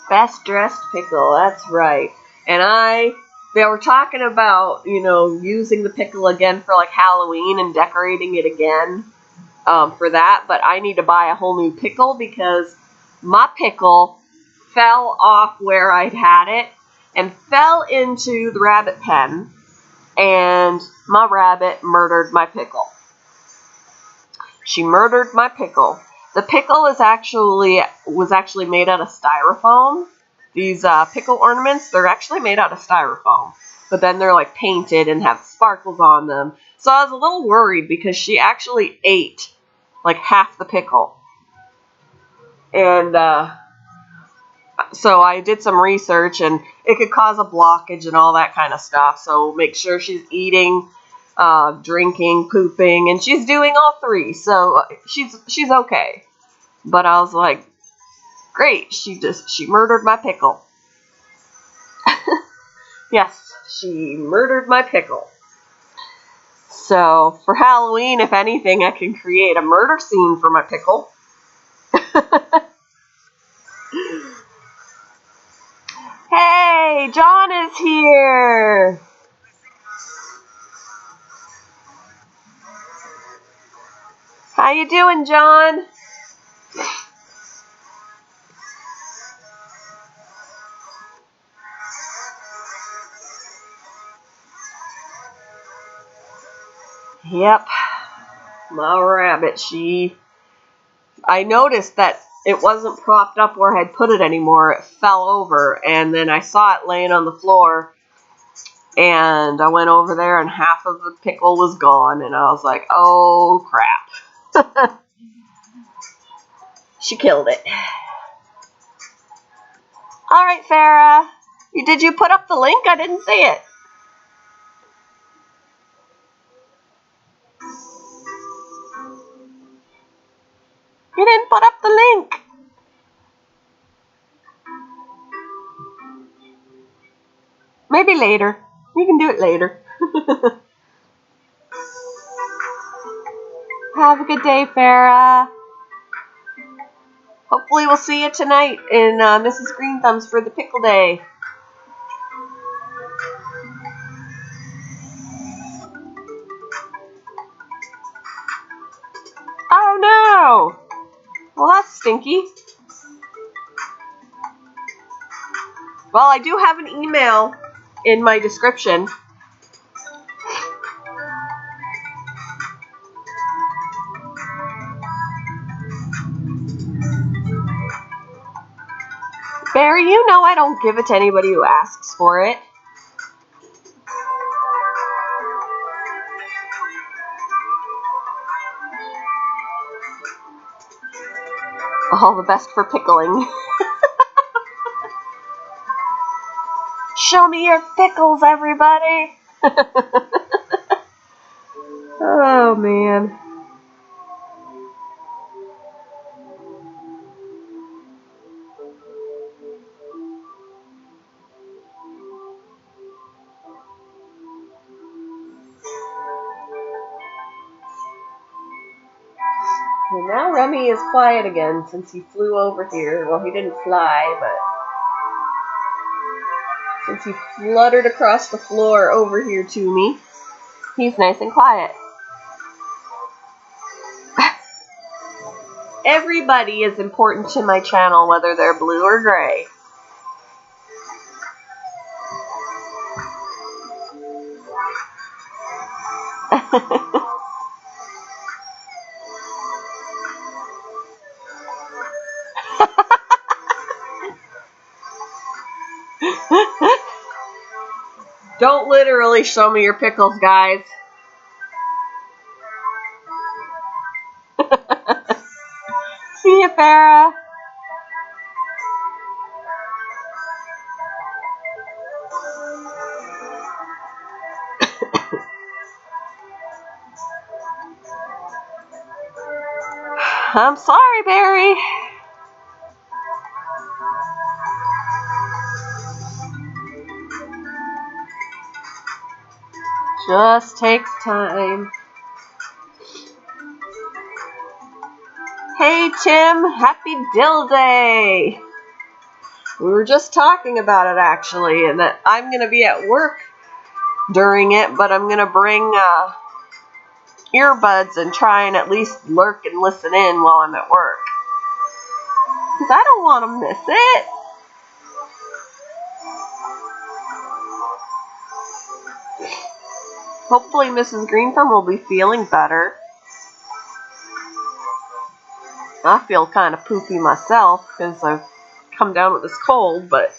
Best dressed pickle, that's right. And they were talking about, using the pickle again for like Halloween and decorating it again for that. But I need to buy a whole new pickle because my pickle fell off where I'd had it and fell into the rabbit pen. And my rabbit murdered my pickle. She murdered my pickle. The pickle was actually made out of styrofoam. These pickle ornaments, they're actually made out of styrofoam. But then they're like painted and have sparkles on them. So I was a little worried because she actually ate like half the pickle. And so I did some research, and it could cause a blockage and all that kind of stuff. So make sure she's eating, drinking, pooping, and she's doing all three. So she's okay. But I was like, great, she murdered my pickle. Yes, she murdered my pickle. So for Halloween, if anything, I can create a murder scene for my pickle. Hey, John is here. How you doing, John? Yep, my rabbit, I noticed that it wasn't propped up where I had put it anymore. It fell over, and then I saw it laying on the floor, and I went over there, and half of the pickle was gone, and I was like, oh, crap. She killed it. All right, Farah. Did you put up the link? I didn't see it. You didn't put up the link. Maybe later. You can do it later. Have a good day, Farah. Hopefully we'll see you tonight in Mrs. Green Thumbs for the pickle day. Oh no! Well, that's stinky. Well, I do have an email in my description. Barry, you know I don't give it to anybody who asks for it. All the best for pickling. Show me your pickles, everybody! Oh, man. And now Remy is quiet again since he flew over here. Well, he didn't fly, but since he fluttered across the floor over here to me, he's nice and quiet. Everybody is important to my channel, whether they're blue or gray. Don't literally show me your pickles, guys. See ya, Farrah. I'm sorry, Barry. Just takes time. Hey, Tim. Happy Dill Day. We were just talking about it, actually, and that I'm going to be at work during it, but I'm going to bring earbuds and try and at least lurk and listen in while I'm at work. Because I don't want to miss it. Hopefully Mrs. Greenthumb will be feeling better. I feel kind of poopy myself because I've come down with this cold, but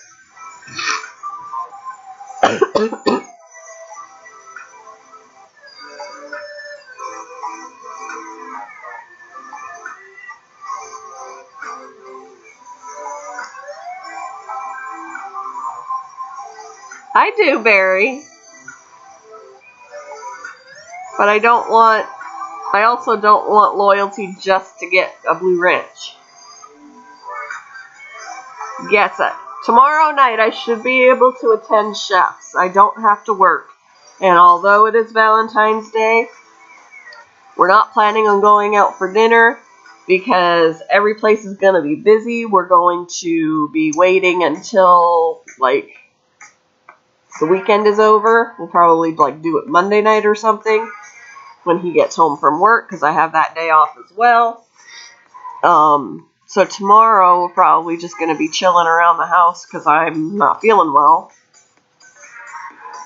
I do, Barry. But I also don't want loyalty just to get a blue wrench. Yes, tomorrow night I should be able to attend Chef's. I don't have to work. And although it is Valentine's Day, we're not planning on going out for dinner because every place is going to be busy. We're going to be waiting until, like, the weekend is over. We'll probably, like, do it Monday night or something when he gets home from work because I have that day off as well. So tomorrow we're probably just going to be chilling around the house because I'm not feeling well.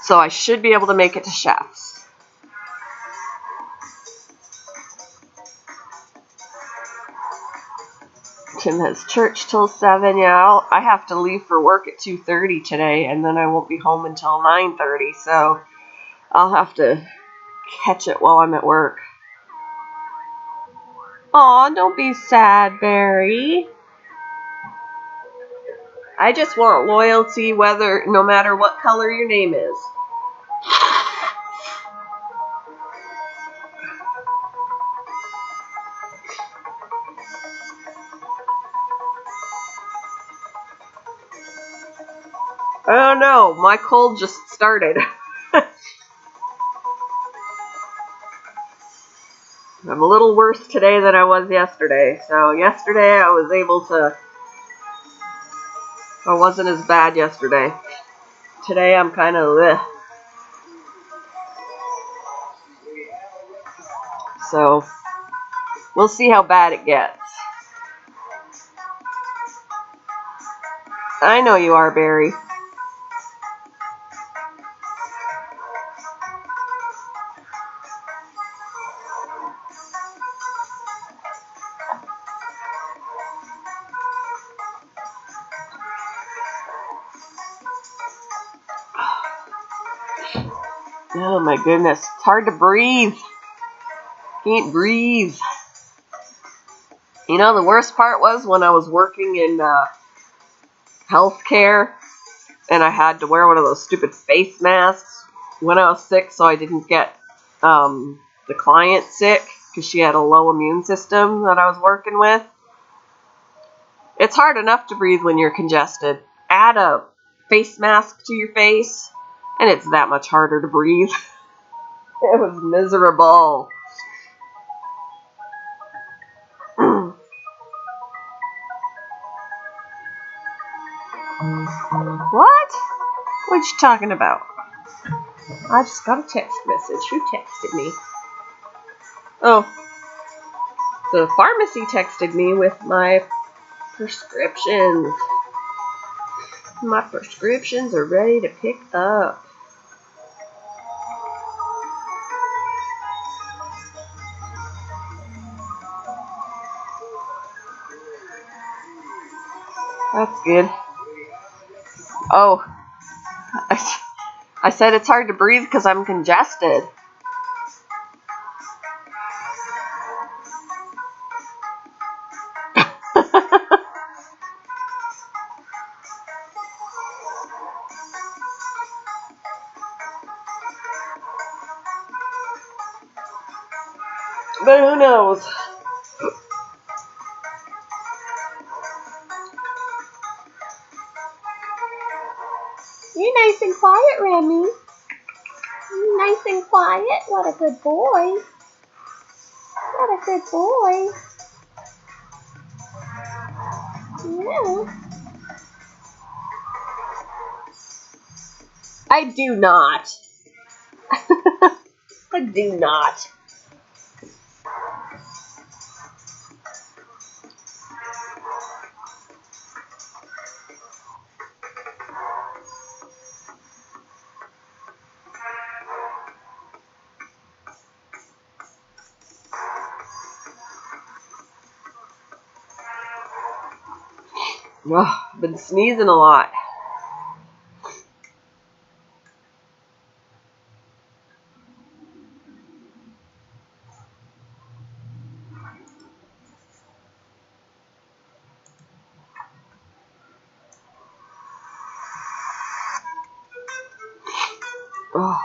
So I should be able to make it to Chef's. Tim has church till 7. Yeah, I have to leave for work at 2:30 today, and then I won't be home until 9:30. So I'll have to catch it while I'm at work. Aw, don't be sad, Barry. I just want loyalty no matter what color your name is. I don't know, my cold just started. I'm a little worse today than I was yesterday. So yesterday I wasn't as bad yesterday. Today I'm kind of bleh. So we'll see how bad it gets. I know you are, Barry. Oh my goodness, it's hard to breathe. Can't breathe. You know, the worst part was when I was working in healthcare and I had to wear one of those stupid face masks when I was sick so I didn't get the client sick because she had a low immune system that I was working with. It's hard enough to breathe when you're congested. Add a face mask to your face, and it's that much harder to breathe. It was miserable. What? What you talking about? I just got a text message. Who texted me? Oh, the pharmacy texted me with my prescriptions. My prescriptions are ready to pick up. That's good. Oh, I said it's hard to breathe because I'm congested. But who knows? You're nice and quiet, Remy. You're nice and quiet. What a good boy. What a good boy. Yeah. I do not. I do not. Ugh, been sneezing a lot. Ugh.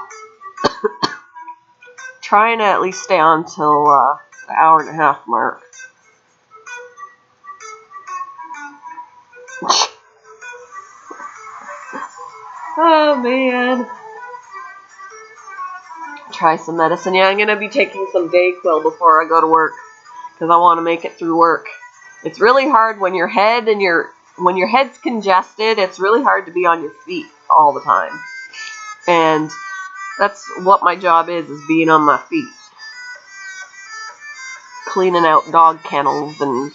Trying to at least stay on till the hour and a half mark. Oh man. Try some medicine. Yeah, I'm gonna be taking some Dayquil before I go to work because I want to make it through work. It's really hard when your head's congested. It's really hard to be on your feet all the time, and that's what my job is being on my feet, cleaning out dog kennels and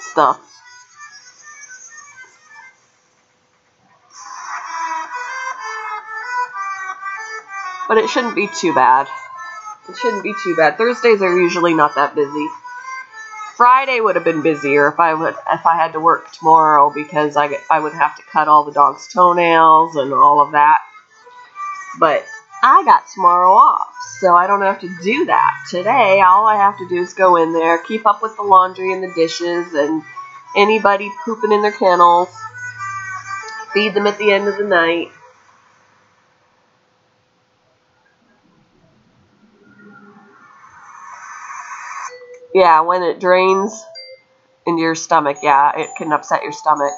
stuff. But it shouldn't be too bad. It shouldn't be too bad. Thursdays are usually not that busy. Friday would have been busier if I had to work tomorrow because I would have to cut all the dog's toenails and all of that. But I got tomorrow off, so I don't have to do that. Today, all I have to do is go in there, keep up with the laundry and the dishes and anybody pooping in their kennels, feed them at the end of the night. Yeah, when it drains into your stomach, yeah, it can upset your stomach.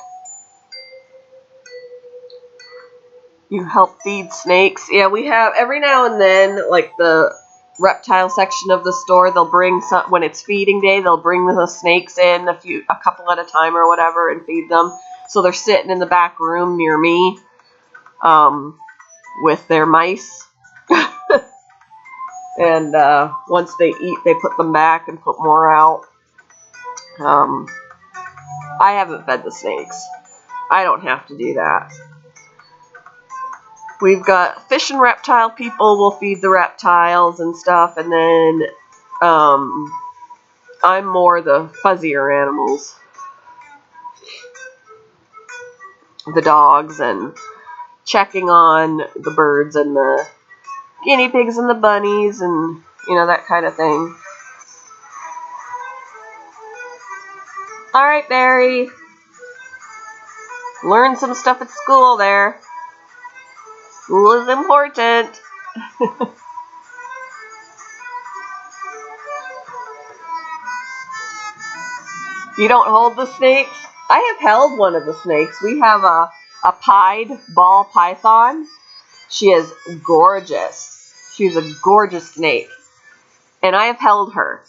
You help feed snakes. Yeah, we have every now and then, like the reptile section of the store, they'll bring some when it's feeding day. They'll bring the snakes in a couple at a time or whatever and feed them. So they're sitting in the back room near me, with their mice. And once they eat, they put them back and put more out. I haven't fed the snakes. I don't have to do that. We've got fish and reptile people will feed the reptiles and stuff, and then I'm more the fuzzier animals. The dogs and checking on the birds and the guinea pigs and the bunnies and, that kind of thing. Alright, Barry. Learn some stuff at school there. School is important. You don't hold the snakes? I have held one of the snakes. We have a pied ball python. She is gorgeous. She's a gorgeous snake. And I have held her.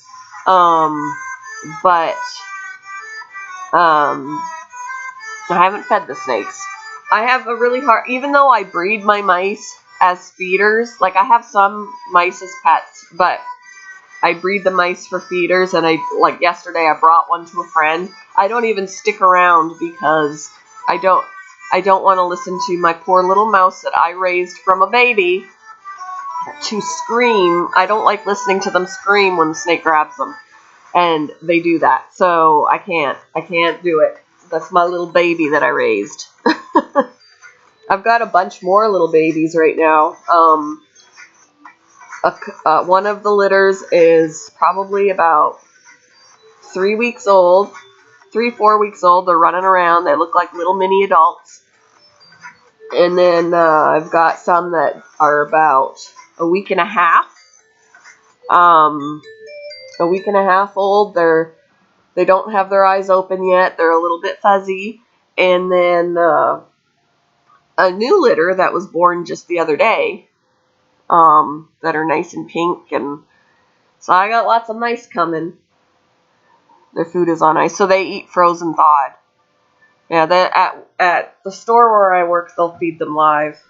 But I haven't fed the snakes. I have a really hard, even though I breed my mice as feeders, like I have some mice as pets, but I breed the mice for feeders, and like yesterday I brought one to a friend. I don't even stick around because I don't want to listen to my poor little mouse that I raised from a baby to scream. I don't like listening to them scream when the snake grabs them. And they do that. So I can't do it. That's my little baby that I raised. I've got a bunch more little babies right now. One of the litters is probably about 3 weeks old, 4 weeks old. They're running around. They look like little mini adults. And then I've got some that are about a week and a half. A week and a half old. They don't have their eyes open yet. They're a little bit fuzzy. And then a new litter that was born just the other day, that are nice and pink. And so I got lots of mice coming. Their food is on ice, so they eat frozen thawed. Yeah, at the store where I work, they'll feed them live.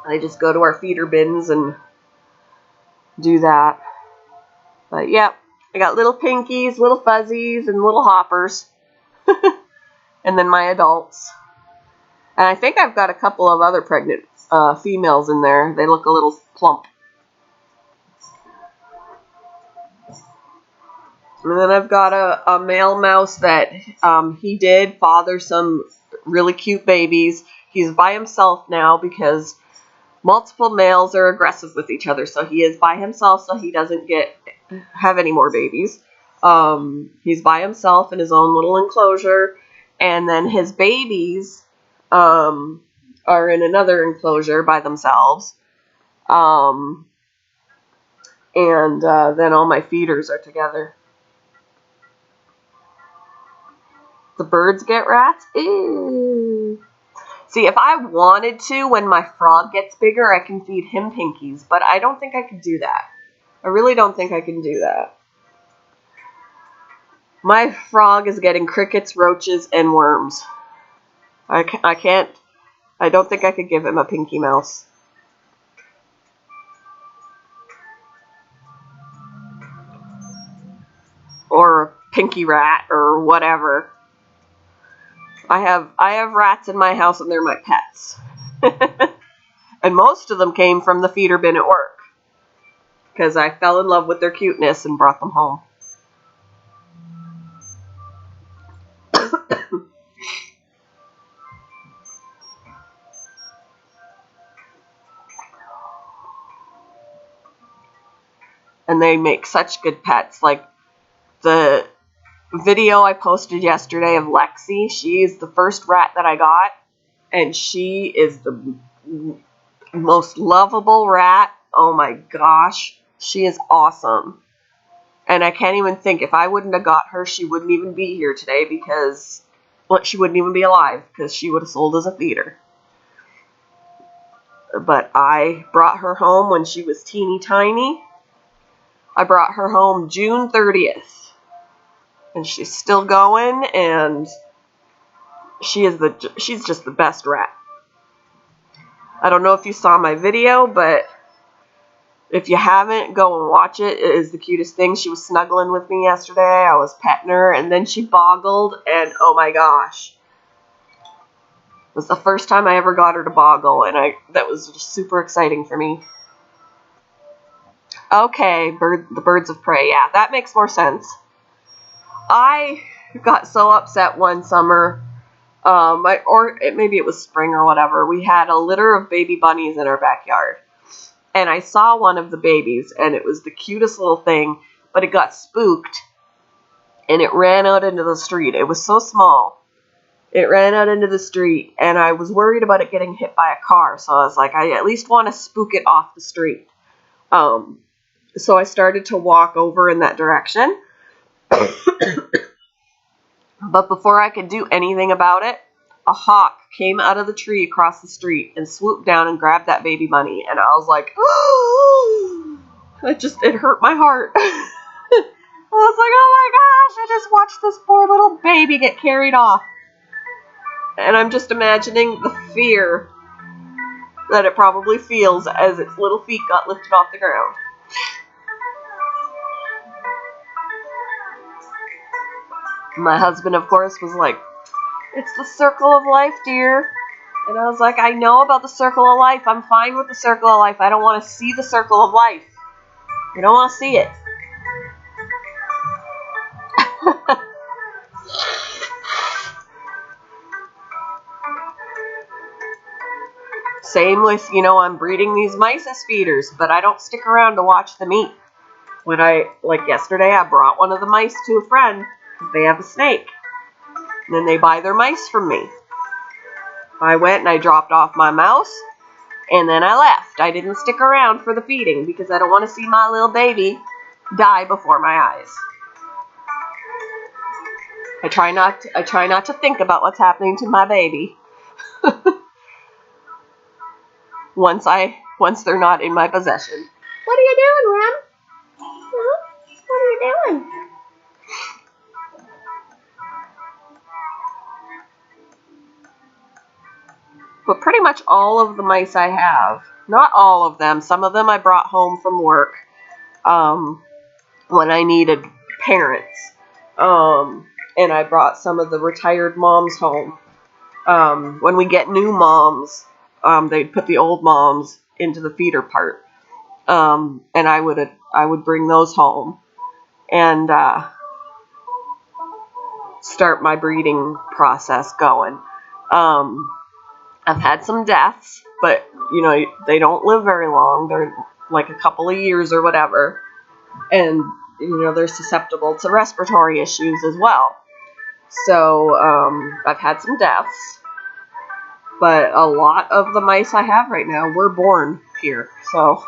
I just go to our feeder bins and do that. But yeah, I got little pinkies, little fuzzies, and little hoppers. And then my adults. And I think I've got a couple of other pregnant females in there. They look a little plump. And then I've got a male mouse that he did father some really cute babies. He's by himself now because multiple males are aggressive with each other. So he is by himself so he doesn't have any more babies. He's by himself in his own little enclosure. And then his babies are in another enclosure by themselves. And then all my feeders are together. The birds get rats? Ew. See, if I wanted to, when my frog gets bigger, I can feed him pinkies. But I don't think I can do that. I really don't think I can do that. My frog is getting crickets, roaches, and worms. I can't. I don't think I could give him a pinky mouse. Or a pinky rat, or whatever. I have rats in my house and they're my pets. And most of them came from the feeder bin at work. Because I fell in love with their cuteness and brought them home. And they make such good pets. Like the video I posted yesterday of Lexi, she is the first rat that I got. And she is the most lovable rat. Oh my gosh. She is awesome. And I can't even think, if I wouldn't have got her, she wouldn't even be here today because, well, she wouldn't even be alive because she would have sold as a feeder. But I brought her home when she was teeny tiny. I brought her home June 30th. And she's still going, and she's just the best rat. I don't know if you saw my video, but if you haven't, go and watch it. It is the cutest thing. She was snuggling with me yesterday. I was petting her, and then she boggled, and oh my gosh. It was the first time I ever got her to boggle, and that was just super exciting for me. Okay, the birds of prey. Yeah, that makes more sense. I got so upset one summer, maybe it was spring or whatever. We had a litter of baby bunnies in our backyard. And I saw one of the babies, and it was the cutest little thing, but it got spooked, and it ran out into the street. It was so small. It ran out into the street, and I was worried about it getting hit by a car, so I was like, I at least want to spook it off the street. So I started to walk over in that direction. But before I could do anything about it, a hawk came out of the tree across the street and swooped down and grabbed that baby bunny. And I was like, oh, it hurt my heart. I was like, oh my gosh, I just watched this poor little baby get carried off. And I'm just imagining the fear that it probably feels as its little feet got lifted off the ground. My husband, of course, was like, it's the circle of life, dear. And I was like, I know about the circle of life. I'm fine with the circle of life. I don't want to see the circle of life. I don't want to see it. Same with, I'm breeding these mice as feeders, but I don't stick around to watch them eat. Like yesterday, I brought one of the mice to a friend because they have a snake. And then they buy their mice from me. I went and I dropped off my mouse, and then I left. I didn't stick around for the feeding because I don't want to see my little baby die before my eyes. I try not to think about what's happening to my baby. once they're not in my possession. What are you doing, Rem? Huh? What are you doing? But pretty much all of the mice I have, not all of them, some of them I brought home from work when I needed parents. And I brought some of the retired moms home. When we get new moms, they'd put the old moms into the feeder part. And I would bring those home and start my breeding process going. I've had some deaths, but they don't live very long. They're like a couple of years or whatever, and they're susceptible to respiratory issues as well. So I've had some deaths, but a lot of the mice I have right now were born here. So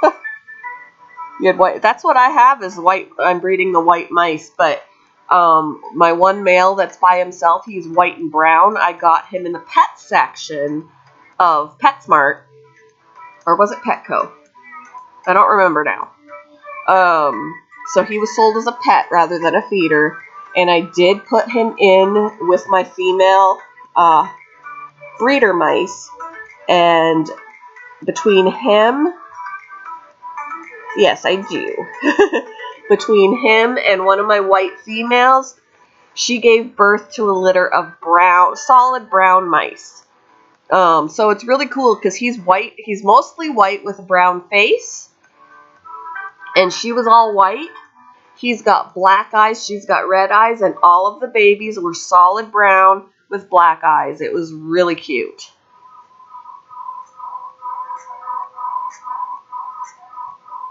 you had white. That's what I have is white. I'm breeding the white mice, but my one male that's by himself, he's white and brown. I got him in the pet section of PetSmart, or was it Petco? I don't remember now. So he was sold as a pet rather than a feeder, and I did put him in with my female breeder mice, and between him, yes, I do. Between him and one of my white females, she gave birth to a litter of solid brown mice. So it's really cool because he's white. He's mostly white with a brown face. And she was all white. He's got black eyes. She's got red eyes. And all of the babies were solid brown with black eyes. It was really cute.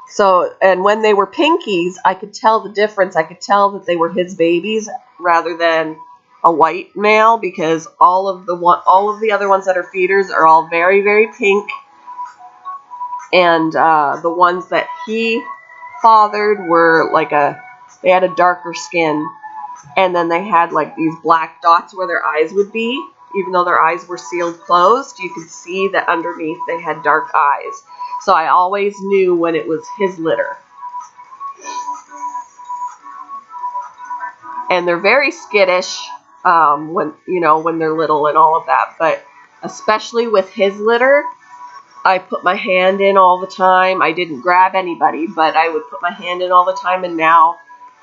So, and when they were pinkies, I could tell the difference. I could tell that they were his babies rather than a white male, because all of the other ones that are feeders are all very, very pink, and the ones that he fathered were they had a darker skin, and then they had like these black dots where their eyes would be. Even though their eyes were sealed closed, you could see that underneath they had dark eyes. So I always knew when it was his litter. And they're very skittish when they're little and all of that, but especially with his litter, I put my hand in all the time. I didn't grab anybody, but I would put my hand in all the time, and now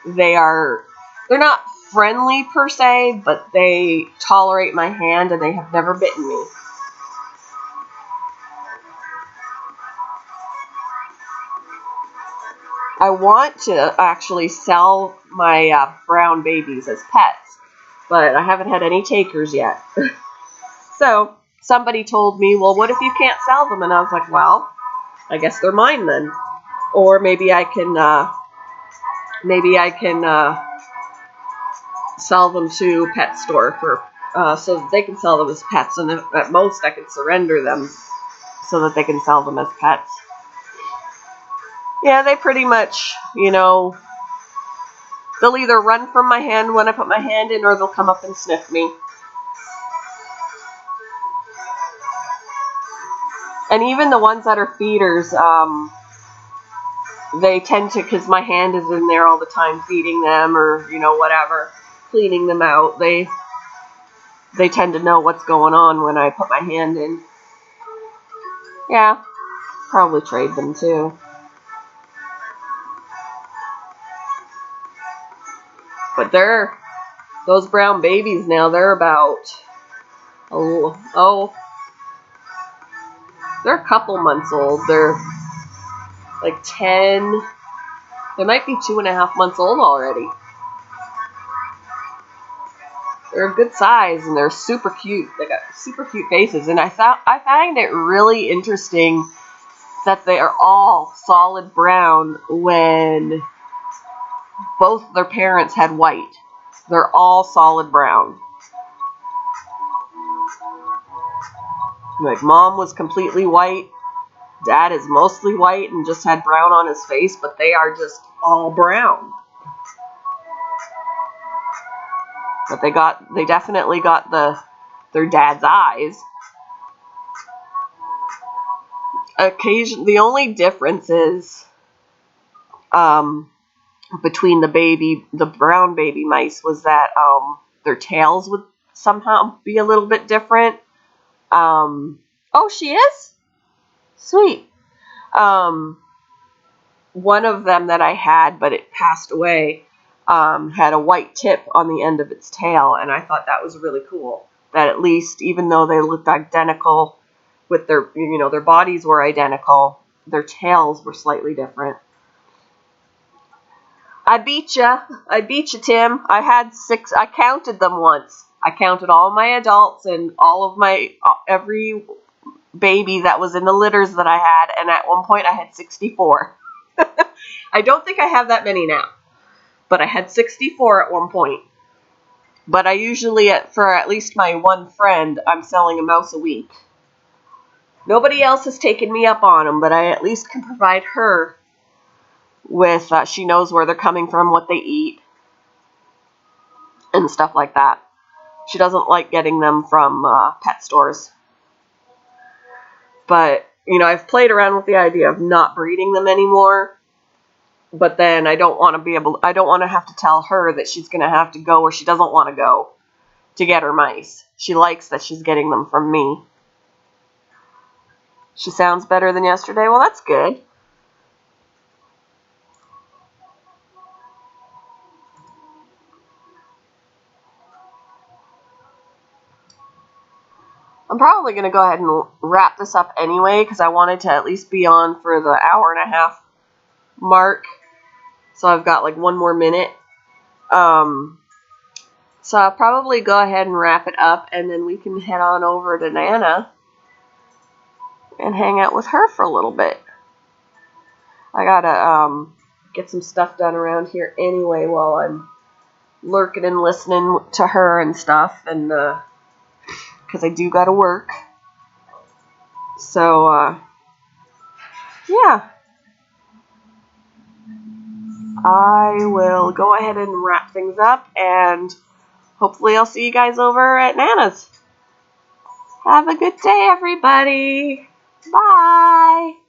they're not friendly per se, but they tolerate my hand, and they have never bitten me. I want to actually sell my brown babies as pets, but I haven't had any takers yet. So somebody told me, well, what if you can't sell them? And I was like, well, I guess they're mine then. Or maybe I can sell them to a pet store so that they can sell them as pets, and at most I could surrender them so that they can sell them as pets. Yeah, they pretty much, they'll either run from my hand when I put my hand in, or they'll come up and sniff me. And even the ones that are feeders, they tend to, because my hand is in there all the time feeding them or, whatever, cleaning them out. They tend to know what's going on when I put my hand in. Yeah, probably trade them too. But those brown babies now, they're about, they're a couple months old. They're like 10, they might be 2.5 months old already. They're a good size and they're super cute. They got super cute faces, and I find it really interesting that they are all solid brown when both their parents had white. They're all solid brown. Like, mom was completely white, dad is mostly white and just had brown on his face, but they are just all brown. But they definitely got their dad's eyes. The only difference is between the brown baby mice was that their tails would somehow be a little bit different. Oh, she is? Sweet. One of them that I had, but it passed away, had a white tip on the end of its tail, and I thought that was really cool. That at least, even though they looked identical with their bodies were identical, their tails were slightly different. I beat you, Tim. I had 6. I counted them once. I counted all my adults and all of every baby that was in the litters that I had, and at one point I had 64. I don't think I have that many now, but I had 64 at one point. But I usually, for at least my one friend, I'm selling a mouse a week. Nobody else has taken me up on them, but I at least can provide her with, she knows where they're coming from, what they eat, and stuff like that. She doesn't like getting them from pet stores. But, I've played around with the idea of not breeding them anymore. But then I don't want to have to tell her that she's going to have to go where she doesn't want to go to get her mice. She likes that she's getting them from me. She sounds better than yesterday. Well, that's good. I'm probably going to go ahead and wrap this up anyway, because I wanted to at least be on for the hour and a half mark. So I've got like 1 more minute. So I'll probably go ahead and wrap it up, and then we can head on over to Nana and hang out with her for a little bit. I gotta get some stuff done around here anyway while I'm lurking and listening to her and stuff, and because I do gotta work. So yeah, I will go ahead and wrap things up, and hopefully I'll see you guys over at Nana's. Have a good day, everybody. Bye.